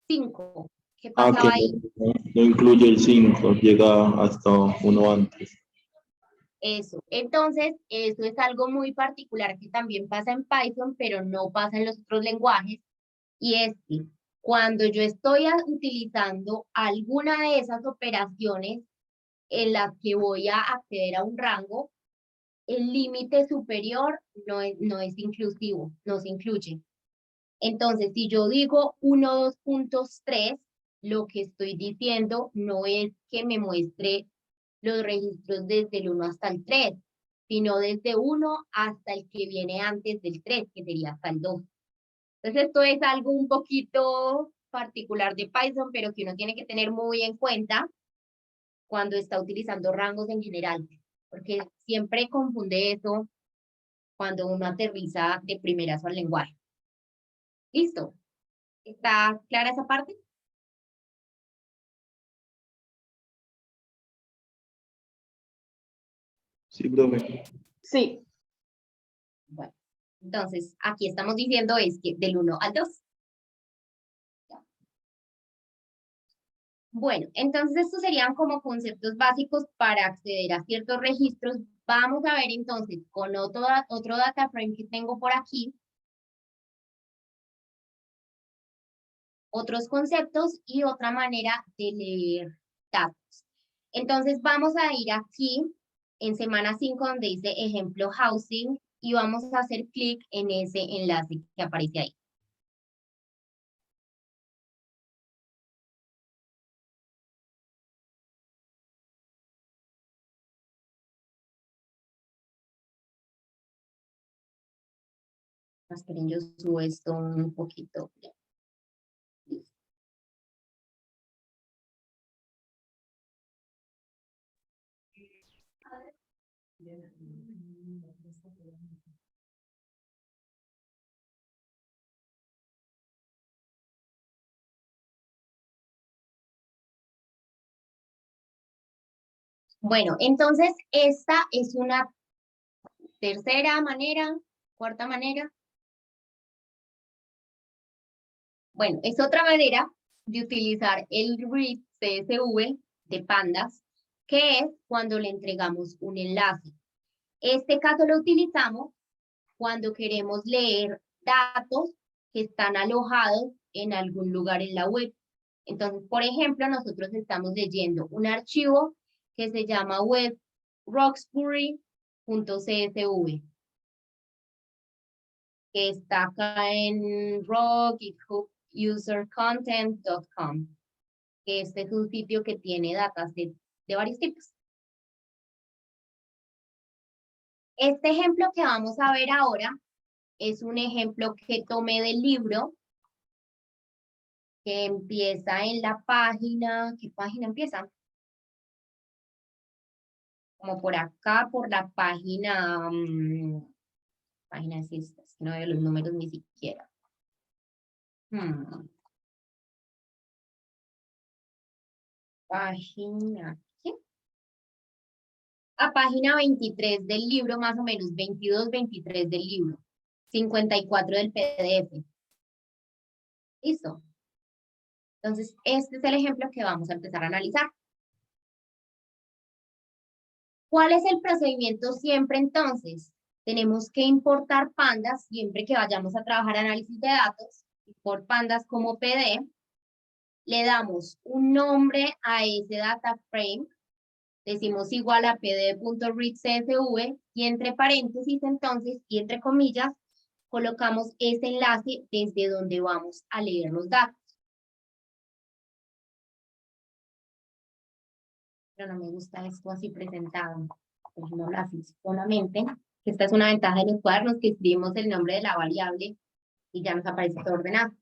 5, ¿qué Que pasaba ahí? no incluye el 5, llega hasta uno antes. Eso. Entonces, eso es algo muy particular que también pasa en Python, pero no pasa en los otros lenguajes. Y es que cuando yo estoy utilizando alguna de esas operaciones en las que voy a acceder a un rango, el límite superior no es inclusivo, no se incluye. Entonces, si yo digo 1, 2 puntos 3, lo que estoy diciendo no es que me muestre los registros desde el 1 hasta el 3, sino desde 1 hasta el que viene antes del 3, que sería hasta el 2. Entonces, esto es algo un poquito particular de Python, pero que uno tiene que tener muy en cuenta cuando está utilizando rangos en general, porque siempre confunde eso cuando uno aterriza de primerazo al lenguaje. ¿Listo? ¿Está clara esa parte? Sí, profe. Sí, Bueno, entonces aquí estamos diciendo es que del 1 al 2. Bueno, entonces estos serían como conceptos básicos para acceder a ciertos registros. Vamos a ver entonces con otro data frame que tengo por aquí, otros conceptos y otra manera de leer datos. Entonces vamos a ir aquí en semana 5 donde dice ejemplo housing y vamos a hacer clic en ese enlace que aparece ahí. Esperen, yo subo esto un poquito. Bueno, entonces esta es una tercera manera, cuarta manera. Bueno, es otra manera de utilizar el read CSV de Pandas, que es cuando le entregamos un enlace. Este caso lo utilizamos cuando queremos leer datos que están alojados en algún lugar en la web. Entonces, por ejemplo, nosotros estamos leyendo un archivo que se llama web roxbury.csv, que está acá en GitHub.usercontent.com, que este es un sitio que tiene datasets de varios tipos. Este ejemplo que vamos a ver ahora es un ejemplo que tomé del libro, que empieza en la página, ¿qué página empieza? Como por acá, por la página, página es esta, es que no veo los números ni siquiera. Página, ¿qué? A página 23 del libro, más o menos, 22, 23 del libro, 54 del PDF. ¿Listo? Entonces, este es el ejemplo que vamos a empezar a analizar. ¿Cuál es el procedimiento siempre entonces? Tenemos que importar pandas siempre que vayamos a trabajar análisis de datos, por pandas como PD. Le damos un nombre a ese data frame, decimos igual a pd.readcsv y entre paréntesis entonces y entre comillas colocamos ese enlace desde donde vamos a leer los datos. Pero no me gusta esto así presentado. Dejémoslo así solamente. Esta es una ventaja de los cuadernos, que escribimos el nombre de la variable y ya nos aparece todo ordenado.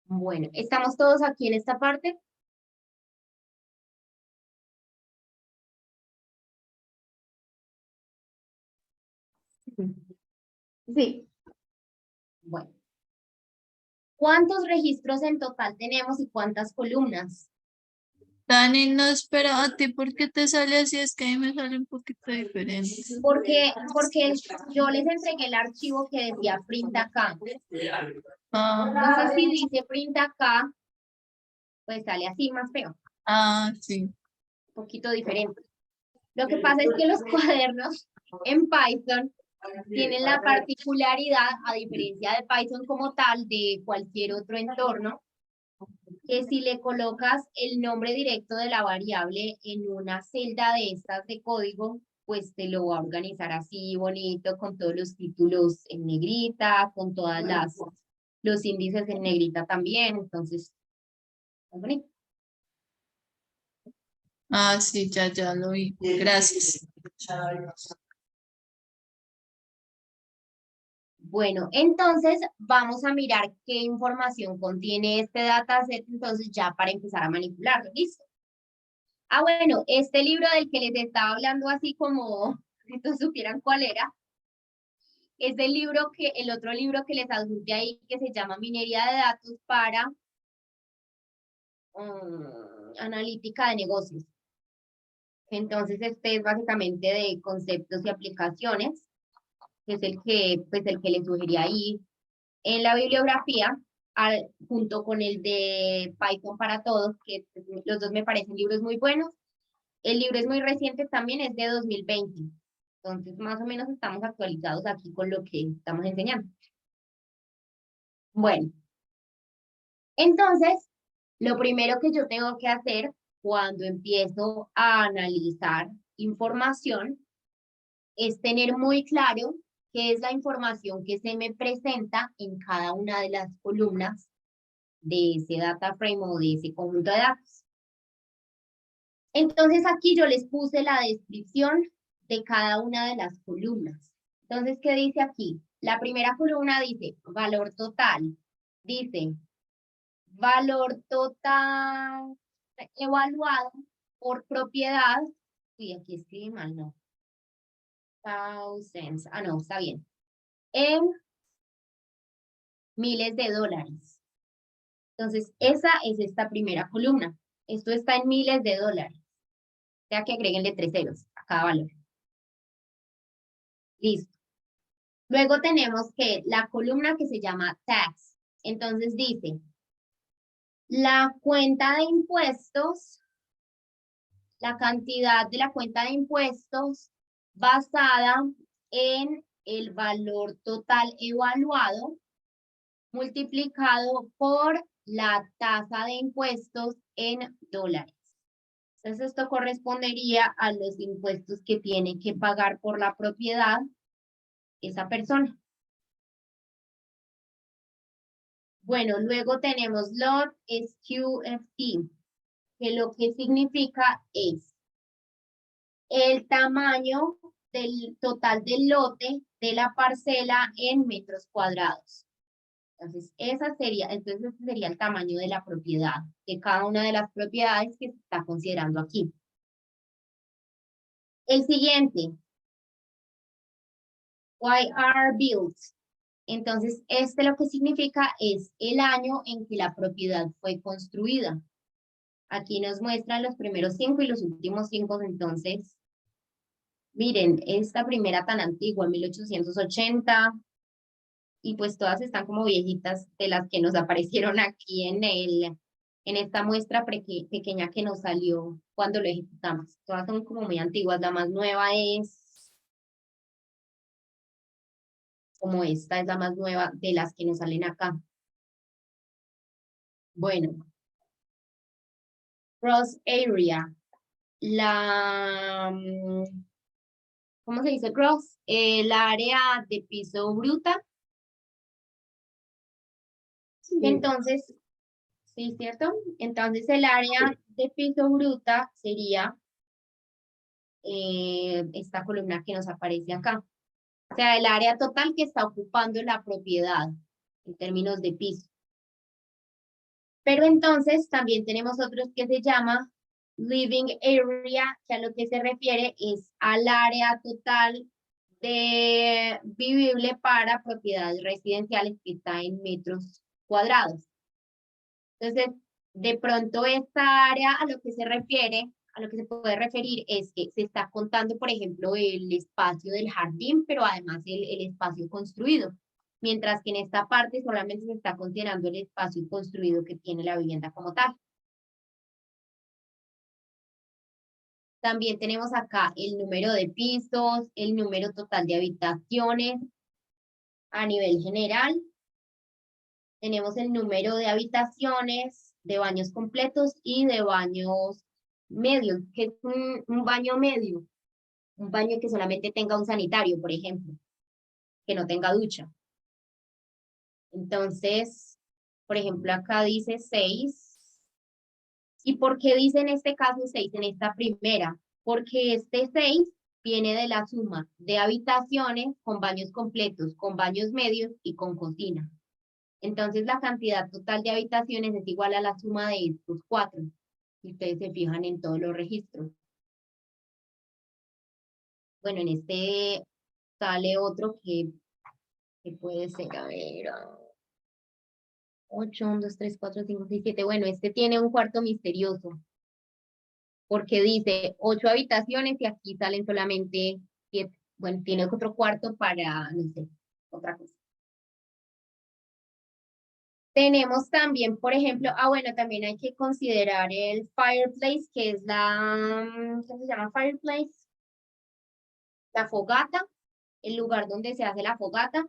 Bueno, ¿estamos todos aquí en esta parte? Sí. Bueno. ¿Cuántos registros en total tenemos y cuántas columnas? Dani, no espera a ti, ¿por qué te sale así? Es que a mí me sale un poquito diferente. Porque yo les entregué el archivo que decía print acá. Entonces, si dice print acá, pues sale así más feo. Sí. Un poquito diferente. Lo que pasa es que los cuadernos en Python tienen la particularidad, a diferencia de Python como tal, de cualquier otro entorno, que si le colocas el nombre directo de la variable en una celda de estas de código, pues te lo va a organizar así bonito, con todos los títulos en negrita, con todas los índices en negrita también, entonces, muy bonito. Sí, ya lo vi. Gracias. Bueno, entonces vamos a mirar qué información contiene este dataset, entonces ya para empezar a manipularlo, ¿listo? Bueno, este libro del que les estaba hablando así como, si todos supieran cuál era, es el otro libro que les adjunté ahí, que se llama Minería de Datos para Analítica de Negocios. Entonces, este es básicamente de conceptos y aplicaciones, que es el que les sugería ahí en la bibliografía, junto con el de Python para Todos, que los dos me parecen libros muy buenos. El libro es muy reciente también, es de 2020. Entonces, más o menos estamos actualizados aquí con lo que estamos enseñando. Bueno, entonces, lo primero que yo tengo que hacer cuando empiezo a analizar información es tener muy claro qué es la información que se me presenta en cada una de las columnas de ese data frame o de ese conjunto de datos. Entonces aquí yo les puse la descripción de cada una de las columnas. Entonces, ¿qué dice aquí? La primera columna dice valor total. Dice valor total evaluado por propiedad. Uy, aquí escribí mal, no. Thousands. Ah, no, está bien. En miles de dólares. Entonces, esa es esta primera columna. Esto está en miles de dólares. O sea que agréguenle 3 ceros a cada valor. Listo. Luego tenemos que la columna que se llama tax. Entonces dice, la cuenta de impuestos, la cantidad de la cuenta de impuestos basada en el valor total evaluado multiplicado por la tasa de impuestos en dólares. Entonces esto correspondería a los impuestos que tiene que pagar por la propiedad esa persona. Bueno, luego tenemos lot SQFT, que lo que significa es el tamaño del total del lote de la parcela en metros cuadrados. Entonces, ese sería el tamaño de la propiedad, de cada una de las propiedades que se está considerando aquí. El siguiente, YR built. Entonces, lo que significa es el año en que la propiedad fue construida. Aquí nos muestran los primeros 5 y los últimos 5, entonces, miren, esta primera tan antigua, 1880, y pues todas están como viejitas de las que nos aparecieron aquí en esta muestra pequeña que nos salió cuando lo ejecutamos. Todas son como muy antiguas, la más nueva es como esta es la más nueva de las que nos salen acá. Bueno, gross area, ¿cómo se dice gross? El área de piso bruta. Sí. Entonces, sí, ¿cierto? Entonces el área de piso bruta sería esta columna que nos aparece acá. O sea, el área total que está ocupando la propiedad en términos de piso. Pero entonces también tenemos otros que se llama living area, que a lo que se refiere es al área total de vivible para propiedades residenciales que está en metros cuadrados. Entonces, de pronto esta área a lo que se refiere, a lo que se puede referir es que se está contando, por ejemplo, el espacio del jardín, pero además el espacio construido. Mientras que en esta parte solamente se está considerando el espacio construido que tiene la vivienda como tal. También tenemos acá el número de pisos, el número total de habitaciones a nivel general. Tenemos el número de habitaciones, de baños completos y de baños medios. ¿Qué es un baño medio? Un baño que solamente tenga un sanitario, por ejemplo, que no tenga ducha. Entonces, por ejemplo, acá dice 6. ¿Y por qué dice en este caso 6 en esta primera? Porque este 6 viene de la suma de habitaciones con baños completos, con baños medios y con cocina. Entonces la cantidad total de habitaciones es igual a la suma de estos 4. Si ustedes se fijan en todos los registros. Bueno, en este sale otro que puede ser, a ver, 8, 1, 2, 3, 4, 5, 6, 7. Bueno, este tiene un cuarto misterioso. Porque dice 8 habitaciones y aquí salen solamente 7. Bueno, tiene otro cuarto para, no sé, otra cosa. Tenemos también, por ejemplo, bueno, también hay que considerar el fireplace, que es ¿cómo se llama fireplace? La fogata, el lugar donde se hace la fogata,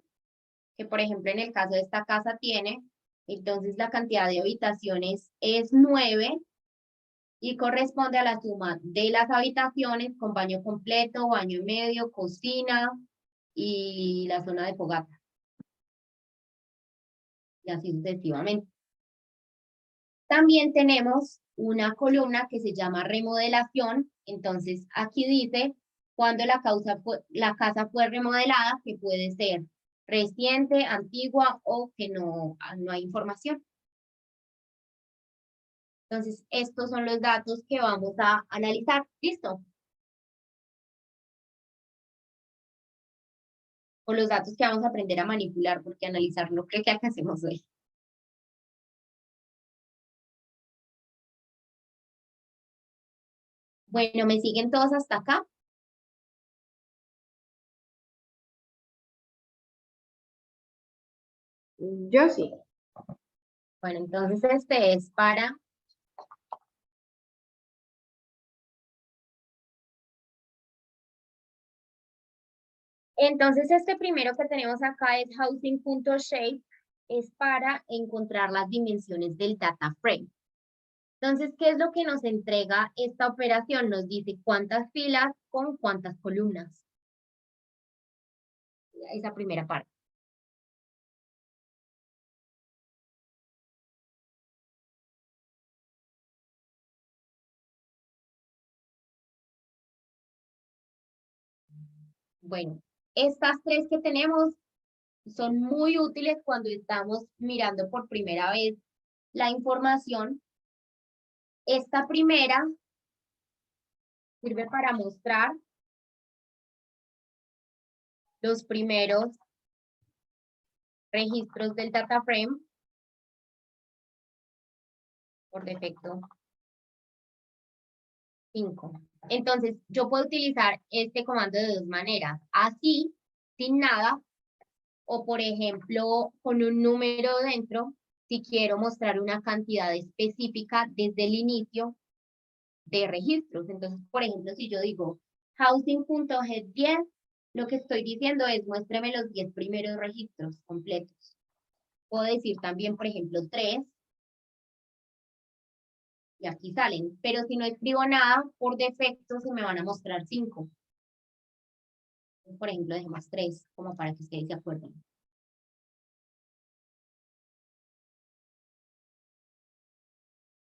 que por ejemplo en el caso de esta casa tiene, entonces la cantidad de habitaciones es 9 y corresponde a la suma de las habitaciones con baño completo, baño medio, cocina y la zona de fogata. Y así sucesivamente. También tenemos una columna que se llama remodelación. Entonces, aquí dice cuando la casa fue remodelada, que puede ser reciente, antigua o que no hay información. Entonces, estos son los datos que vamos a analizar. ¿Listo? O los datos que vamos a aprender a manipular, porque analizar no creo que alcancemos hoy. Bueno, ¿me siguen todos hasta acá? Yo sí. Bueno, entonces este es para... Entonces este primero que tenemos acá es housing.shape, es para encontrar las dimensiones del data frame. Entonces, ¿qué es lo que nos entrega esta operación? Nos dice cuántas filas con cuántas columnas. Esa primera parte. Bueno, estas tres que tenemos son muy útiles cuando estamos mirando por primera vez la información. Esta primera sirve para mostrar los primeros registros del data frame por defecto 5. Entonces, yo puedo utilizar este comando de dos maneras. Así, sin nada, o por ejemplo, con un número dentro, si quiero mostrar una cantidad específica desde el inicio de registros. Entonces, por ejemplo, si yo digo housing.head 10, lo que estoy diciendo es muéstreme los 10 primeros registros completos. Puedo decir también, por ejemplo, 3. Y aquí salen. Pero si no escribo nada, por defecto se me van a mostrar 5. Por ejemplo, dejemos 3, como para que ustedes se acuerden.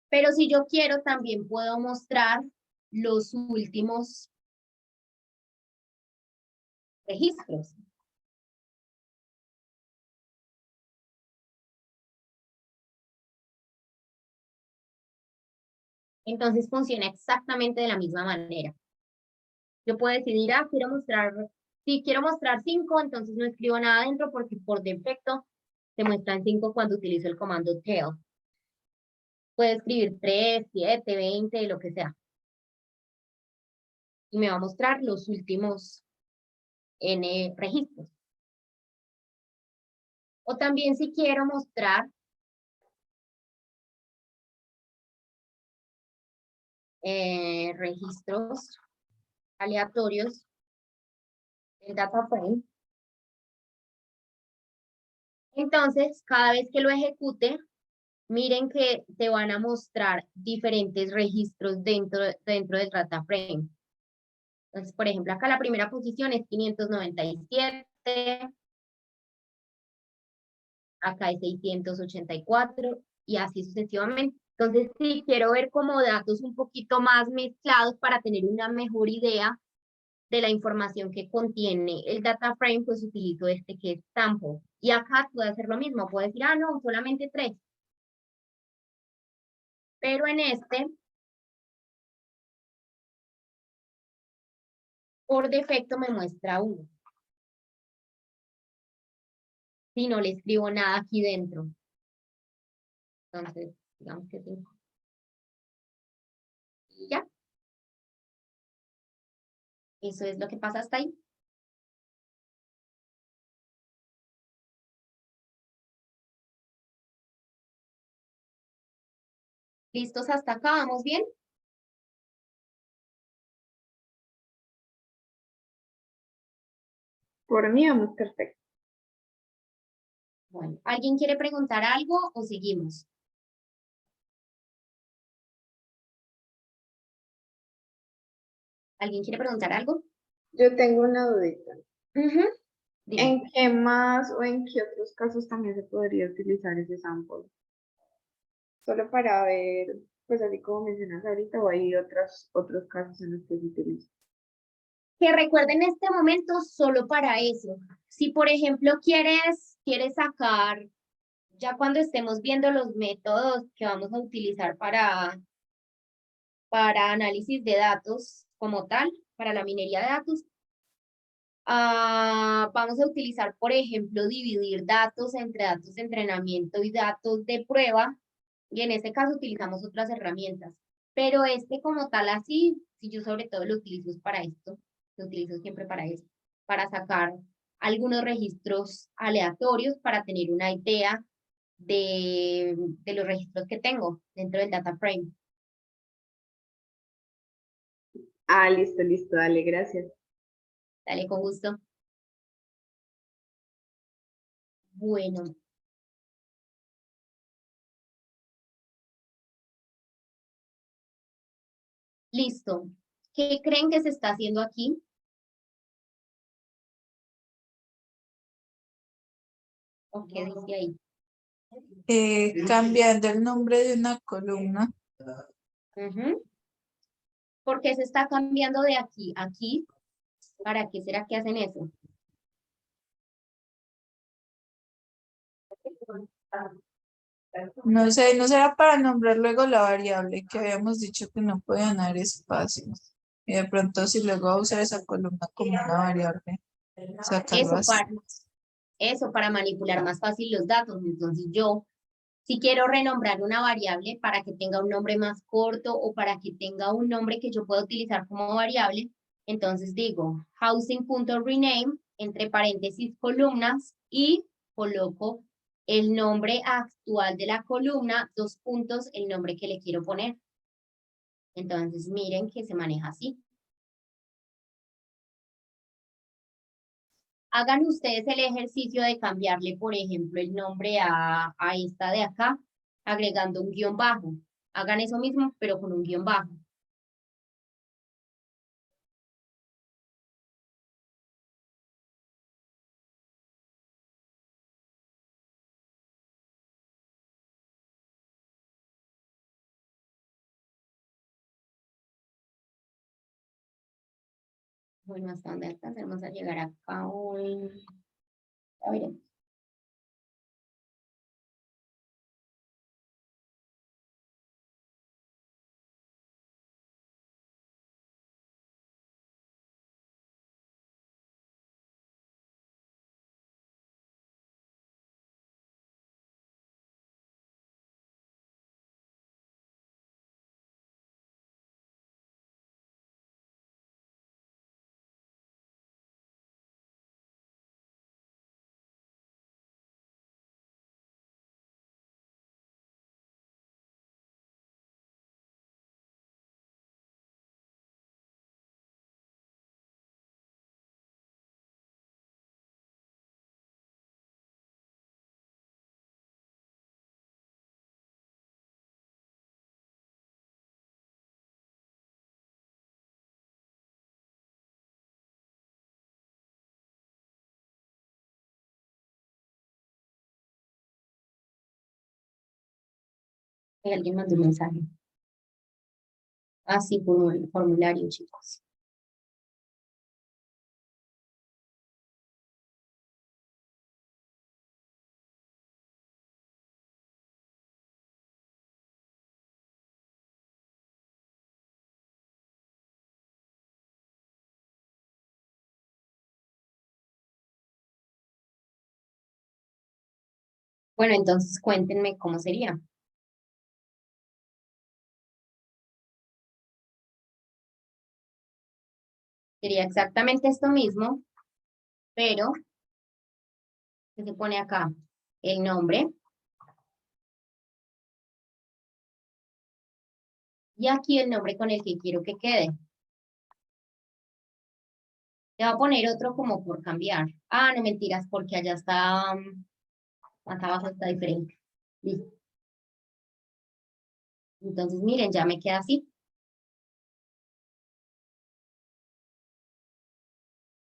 Pero si yo quiero, también puedo mostrar los últimos registros. Entonces funciona exactamente de la misma manera. Yo puedo decidir, si quiero mostrar 5, entonces no escribo nada dentro porque por defecto se muestran 5 cuando utilizo el comando tail. Puedo escribir 3, 7, 20, lo que sea. Y me va a mostrar los últimos N registros. O también si quiero mostrar registros aleatorios del data frame. Entonces, cada vez que lo ejecute, miren que te van a mostrar diferentes registros dentro del data frame. Entonces, por ejemplo, acá la primera posición es 597, acá es 684 y así sucesivamente. Entonces, si quiero ver como datos un poquito más mezclados para tener una mejor idea de la información que contiene el data frame, pues utilizo este que es sample. Y acá puedo hacer lo mismo, puedo decir, no, solamente 3. Pero en este, por defecto me muestra 1. Si no le escribo nada aquí dentro. Entonces, digamos que 5. Y ya. Eso es lo que pasa hasta ahí. ¿Listos hasta acá? ¿Vamos bien? Por mí vamos perfecto. Bueno, ¿alguien quiere preguntar algo o seguimos? ¿Alguien quiere preguntar algo? Yo tengo una dudita. Dime. ¿En qué más o en qué otros casos también se podría utilizar ese sample? Solo para ver pues así como mencionas ahorita, o hay otros casos en los que se utiliza. Que recuerden este momento solo para eso. Si, por ejemplo, quieres sacar, ya cuando estemos viendo los métodos que vamos a utilizar para análisis de datos como tal, para la minería de datos, vamos a utilizar, por ejemplo, dividir datos entre datos de entrenamiento y datos de prueba, y en este caso utilizamos otras herramientas. Pero este como tal así, si yo sobre todo lo utilizo es para esto, lo utilizo siempre para esto, para sacar algunos registros aleatorios para tener una idea de los registros que tengo dentro del data frame. Ah, listo, listo, dale, gracias. Dale, con gusto. Bueno. Listo. ¿Qué creen que se está haciendo aquí? ¿O qué dice ahí? Cambiando el nombre de una columna. Ujú. ¿Por qué se está cambiando de aquí a aquí? ¿Para qué será que hacen eso? No sé, no será para nombrar luego la variable que habíamos dicho que no podían dar espacios. Y de pronto si luego va a usar esa columna como una variable, sacarlo así. Eso para manipular más fácil los datos. Entonces yo, si quiero renombrar una variable para que tenga un nombre más corto o para que tenga un nombre que yo pueda utilizar como variable, entonces digo housing.rename entre paréntesis columnas y coloco el nombre actual de la columna, 2 puntos, el nombre que le quiero poner. Entonces miren que se maneja así. Hagan ustedes el ejercicio de cambiarle, por ejemplo, el nombre a esta de acá, agregando un guión bajo. Hagan eso mismo, pero con un guión bajo. Bueno, hasta dónde alcanzamos a llegar acá hoy. Ya veremos. Alguien mandó un mensaje. Así como el formulario, chicos. Bueno, entonces cuéntenme cómo sería. Sería exactamente esto mismo, pero ¿qué se pone acá? El nombre. Y aquí el nombre con el que quiero que quede. Le voy a poner otro como por cambiar. Ah, no mentiras, porque allá está, acá abajo está diferente. Listo. Entonces, miren, ya me queda así.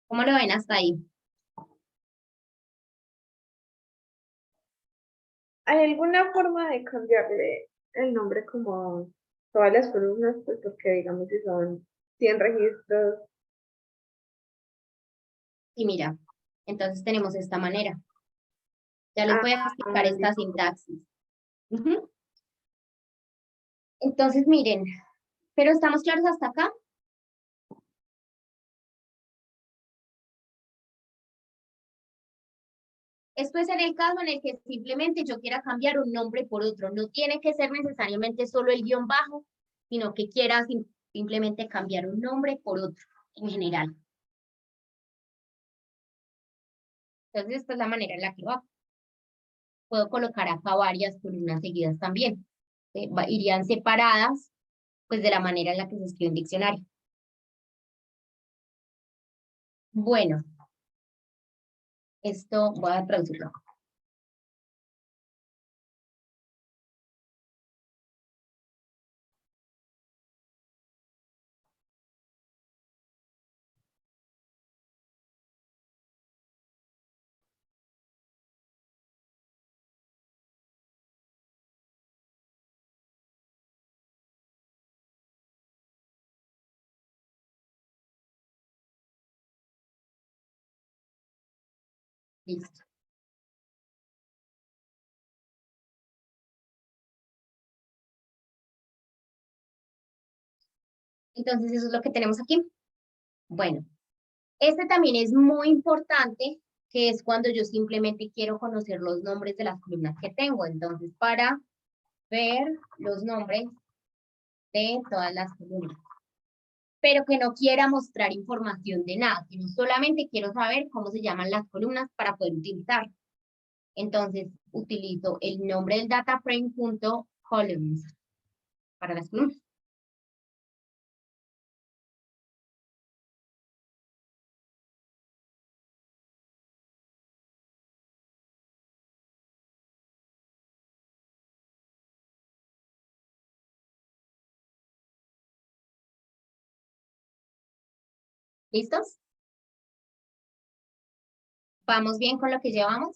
¿Cómo lo ven hasta ahí? ¿Hay alguna forma de cambiarle el nombre como todas las columnas, pues porque digamos si son 100 registros. Y mira, entonces tenemos esta manera. Ya les voy a explicar esta listo. sintaxis. Ujú. Entonces, miren, ¿pero estamos claros hasta acá? Esto es en el caso en el que simplemente yo quiera cambiar un nombre por otro. No tiene que ser necesariamente solo el guión bajo, sino que quiera simplemente cambiar un nombre por otro en general. Entonces, esta es la manera en la que lo hago. Puedo colocar acá varias columnas seguidas también. Irían separadas, pues de la manera en la que se escribe en diccionario. Bueno, esto voy a traducirlo. Listo. Entonces, eso es lo que tenemos aquí. Bueno, este también es muy importante, que es cuando yo simplemente quiero conocer los nombres de las columnas que tengo. Entonces, para ver los nombres de todas las columnas. Pero que no quiera mostrar información de nada, sino solamente quiero saber cómo se llaman las columnas para poder utilizar. Entonces, utilizo el nombre del dataframe.columns para las columnas. ¿Listos? ¿Vamos bien con lo que llevamos?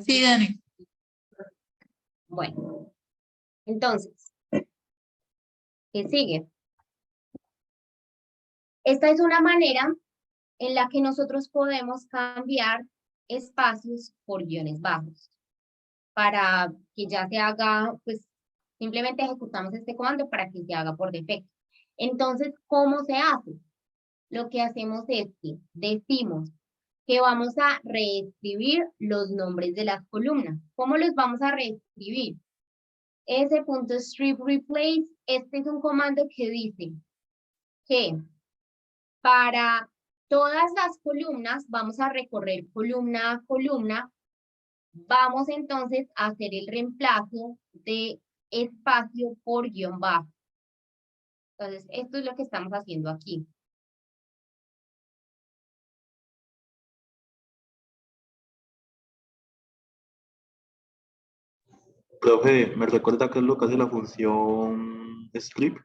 Sí, Dani. Bueno, entonces, ¿qué sigue? Esta es una manera en la que nosotros podemos cambiar espacios por guiones bajos. Para que ya se haga, pues simplemente ejecutamos este comando para que se haga por defecto. Entonces, ¿cómo se hace? Lo que hacemos es que decimos que vamos a reescribir los nombres de las columnas. ¿Cómo los vamos a reescribir? S.strip replace, este es un comando que dice que para todas las columnas vamos a recorrer columna a columna. Vamos entonces a hacer el reemplazo de espacio por guión bajo. Entonces, esto es lo que estamos haciendo aquí. Profe, ¿me recuerda qué es lo que hace la función strip?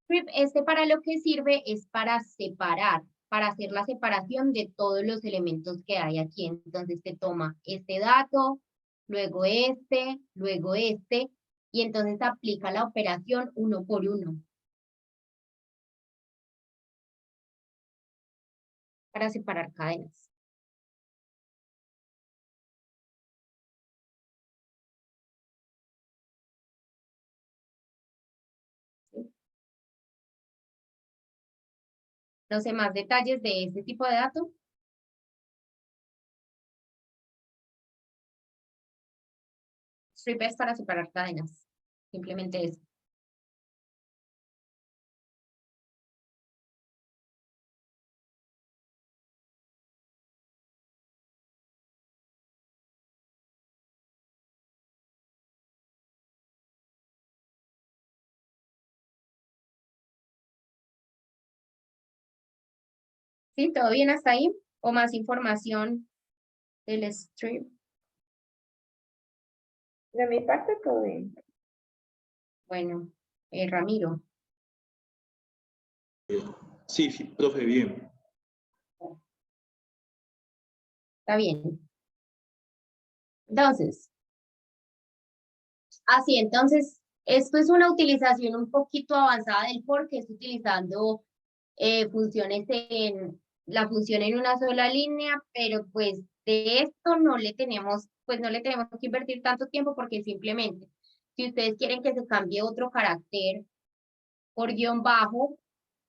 Este para lo que sirve es para separar, para hacer la separación de todos los elementos que hay aquí. Entonces, te toma este dato, luego este, y entonces aplica la operación uno por uno. Para separar cadenas. No sé más detalles de este tipo de datos. Strip es para separar cadenas. Simplemente eso. ¿Sí? ¿Todo bien hasta ahí? ¿O más información del strip? De mi parte, todo bien. Bueno, Ramiro. Sí, sí, profe, bien. Está bien. Entonces, Así, entonces, esto es una utilización un poquito avanzada del for, que es utilizando funciones la función en una sola línea, pero pues de esto no le tenemos que invertir tanto tiempo, porque simplemente, si ustedes quieren que se cambie otro carácter por guión bajo,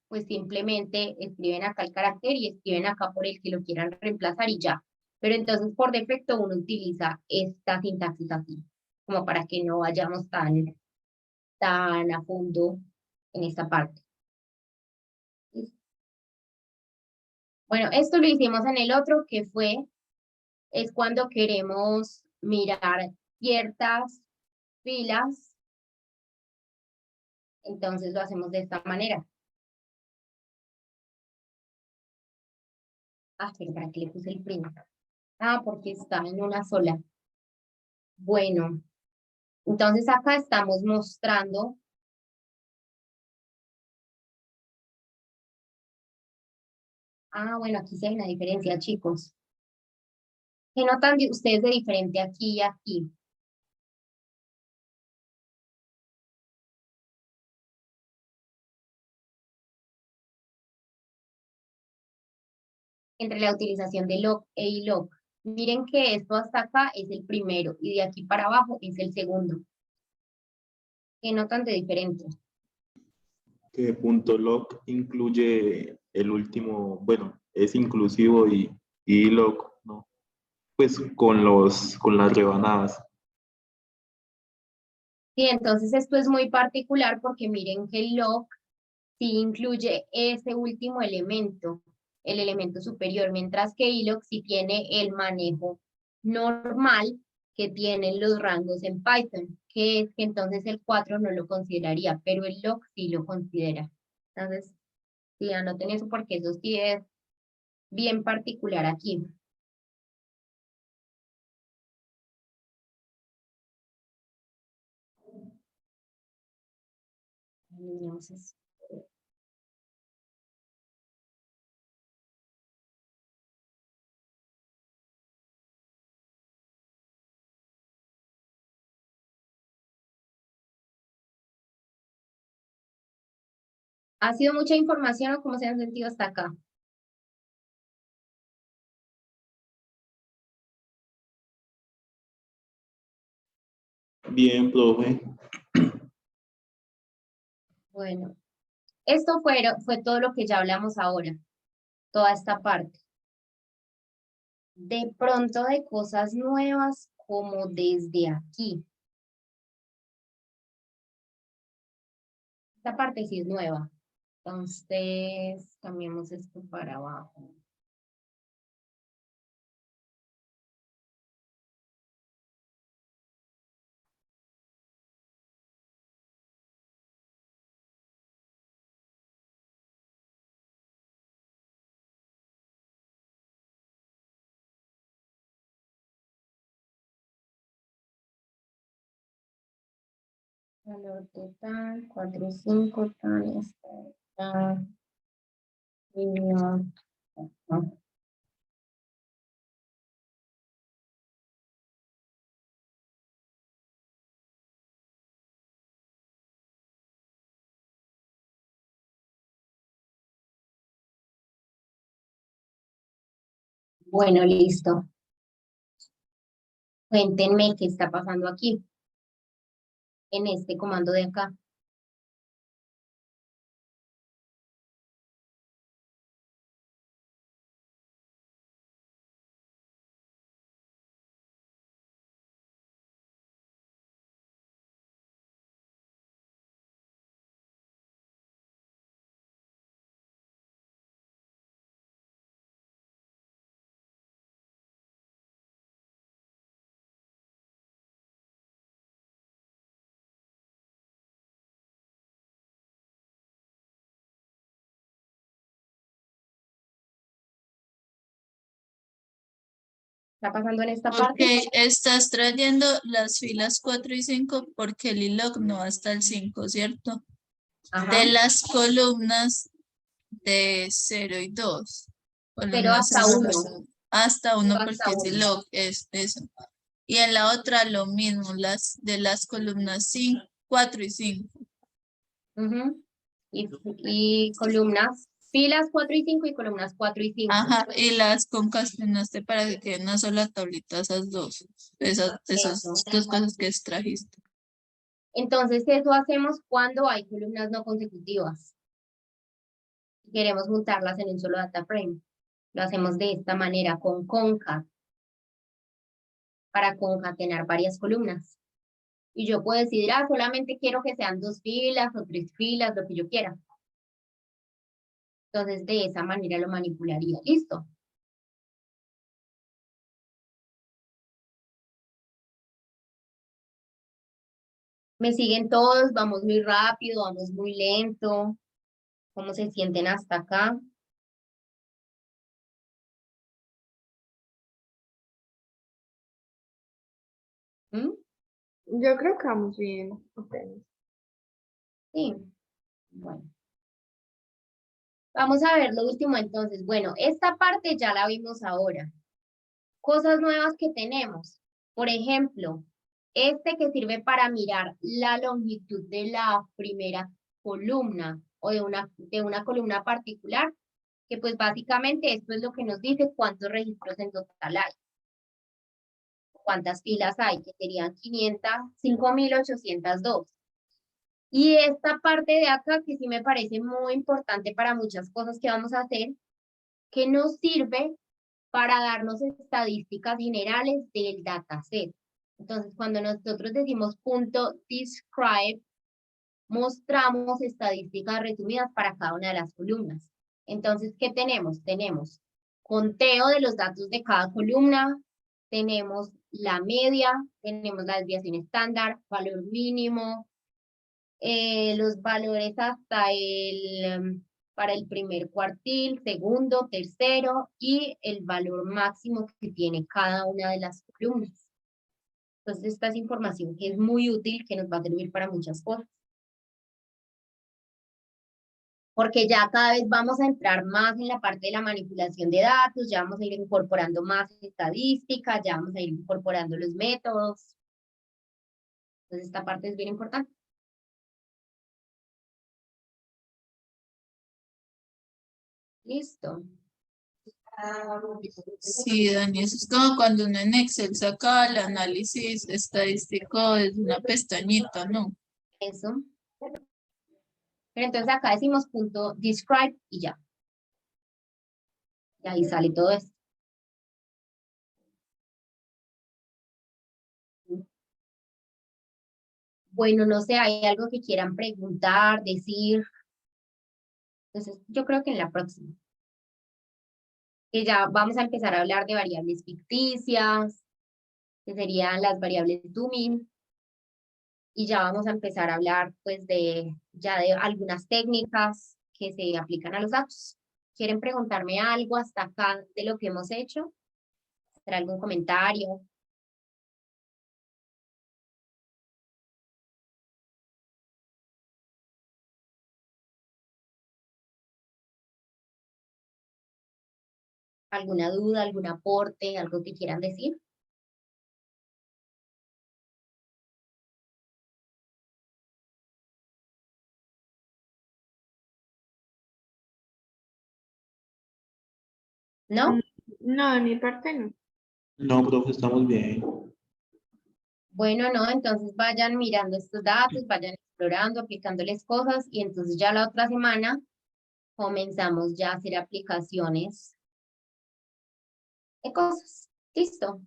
pues simplemente escriben acá el carácter y escriben acá por el que lo quieran reemplazar y ya. Pero entonces por defecto uno utiliza esta sintaxis así, como para que no vayamos tan a fondo en esta parte. Bueno, esto lo hicimos en el otro, que es cuando queremos mirar ciertas filas, entonces lo hacemos de esta manera. Ah, pero ¿para qué le puse el print? Ah, porque está en una sola. Bueno, entonces acá estamos mostrando bueno, aquí sí hay una diferencia, chicos. ¿Qué notan ustedes de diferente aquí y aquí? Entre la utilización de log e ilog. Miren que esto hasta acá es el primero y de aquí para abajo es el segundo. ¿Qué notan de diferente? Que .log incluye el último, bueno, es inclusivo y log, ¿no? Pues con las rebanadas. Sí, entonces esto es muy particular porque miren que el log sí incluye ese último elemento, el elemento superior, mientras que ilog sí tiene el manejo normal que tienen los rangos en Python, que es que entonces el 4 no lo consideraría, pero el log sí lo considera. Entonces, sí, anoten eso porque eso sí es bien particular aquí. Entonces, ¿ha sido mucha información o cómo se han sentido hasta acá? Bien, profe. Bueno, esto fue todo lo que ya hablamos ahora, toda esta parte. De pronto de cosas nuevas como desde aquí. Esta parte sí es nueva. Entonces, cambiemos esto para abajo. Valor total, 4, 5, tal, tal, Bueno, listo. Cuéntenme qué está pasando aquí, en este comando de acá. ¿Está pasando en esta parte? Porque estás trayendo las filas 4 y 5 porque el ilog no va hasta el 5, ¿cierto? Ajá. De las columnas de 0 y 2. Pero hasta 1. Hasta 1 Hasta porque es 1. ilog, es eso. Y en la otra lo mismo, las de las columnas 5, 4 y 5. Ujú. Y columnas, filas 4 y 5 y columnas 4 y 5. Ajá, y las concatenaste para que queden una sola tablita esas dos, esas Eso. dos cosas que extrajiste. Entonces eso hacemos cuando hay columnas no consecutivas. Queremos juntarlas en un solo data frame. Lo hacemos de esta manera, con concat, para concatenar varias columnas. Y yo puedo decidir, solamente quiero que sean 2 filas o 3 filas, lo que yo quiera. Entonces, de esa manera lo manipularía. Listo. Me siguen todos, vamos muy rápido, vamos muy lento. ¿Cómo se sienten hasta acá? ¿Mm? Yo creo que vamos bien. apenas. Sí. Bueno. Vamos a ver lo último entonces. Bueno, esta parte ya la vimos ahora. Cosas nuevas que tenemos. Por ejemplo, este que sirve para mirar la longitud de la primera columna o de una columna particular, que pues básicamente esto es lo que nos dice cuántos registros en total hay. Cuántas filas hay, que serían 5.802. Y esta parte de acá, que sí me parece muy importante para muchas cosas que vamos a hacer, que nos sirve para darnos estadísticas generales del dataset. Entonces, cuando nosotros decimos punto describe, mostramos estadísticas resumidas para cada una de las columnas. Entonces, ¿qué tenemos? Tenemos conteo de los datos de cada columna, tenemos la media, tenemos la desviación estándar, valor mínimo, los valores hasta para el primer cuartil, segundo, tercero y el valor máximo que tiene cada una de las columnas. Entonces, esta es información que es muy útil, que nos va a servir para muchas cosas. Porque ya cada vez vamos a entrar más en la parte de la manipulación de datos, ya vamos a ir incorporando más estadísticas, ya vamos a ir incorporando los métodos. Entonces, esta parte es bien importante. Listo. Sí, Dani, eso es como cuando uno en Excel saca el análisis estadístico de una pestañita, ¿no? Eso. Pero entonces acá decimos punto describe y ya. Y ahí sale todo esto. Bueno, no sé, ¿hay algo que quieran preguntar, decir? Entonces, yo creo que en la próxima. Que ya vamos a empezar a hablar de variables ficticias, que serían las variables dummy. Y ya vamos a empezar a hablar, pues, ya de algunas técnicas que se aplican a los datos. ¿Quieren preguntarme algo hasta acá de lo que hemos hecho? ¿Hacer algún comentario? ¿Alguna duda, algún aporte, algo que quieran decir? ¿No? No, de mi parte no. No, profe, estamos bien. Bueno, no, entonces vayan mirando estos datos, vayan explorando, aplicándoles cosas y entonces ya la otra semana comenzamos ya a hacer aplicaciones de cosas. ¿Listo?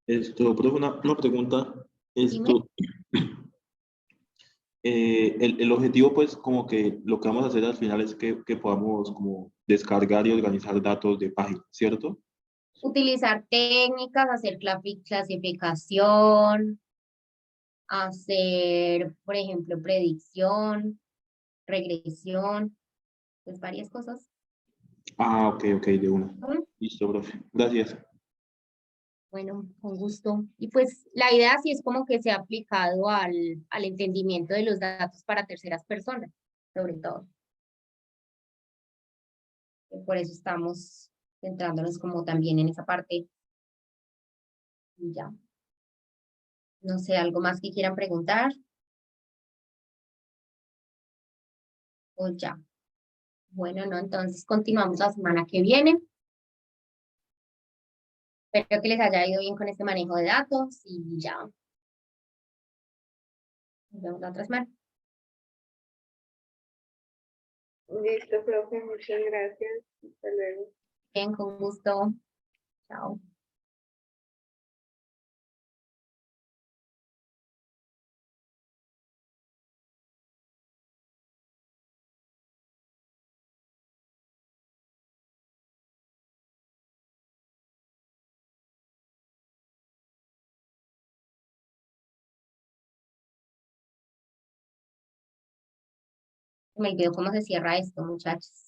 Profe, una pregunta. Dime. El objetivo, pues, como que lo que vamos a hacer al final es que podamos como descargar y organizar datos de páginas, ¿cierto? Utilizar técnicas, hacer clasificación, hacer, por ejemplo, predicción, regresión, pues varias cosas. Ah, ok, de una. Ujú. Listo, profe. Gracias. Bueno, con gusto. Y pues la idea sí es como que se ha aplicado al entendimiento de los datos para terceras personas, sobre todo. Por eso estamos centrándonos como también en esa parte. Y ya. No sé, ¿algo más que quieran preguntar? O ya. Bueno, no, entonces continuamos la semana que viene. Espero que les haya ido bien con este manejo de datos y ya. Nos vemos la otra semana. Listo, profe, muchas gracias. Hasta luego. Bien, con gusto. Chao. Me olvidó cómo se cierra esto, muchachos.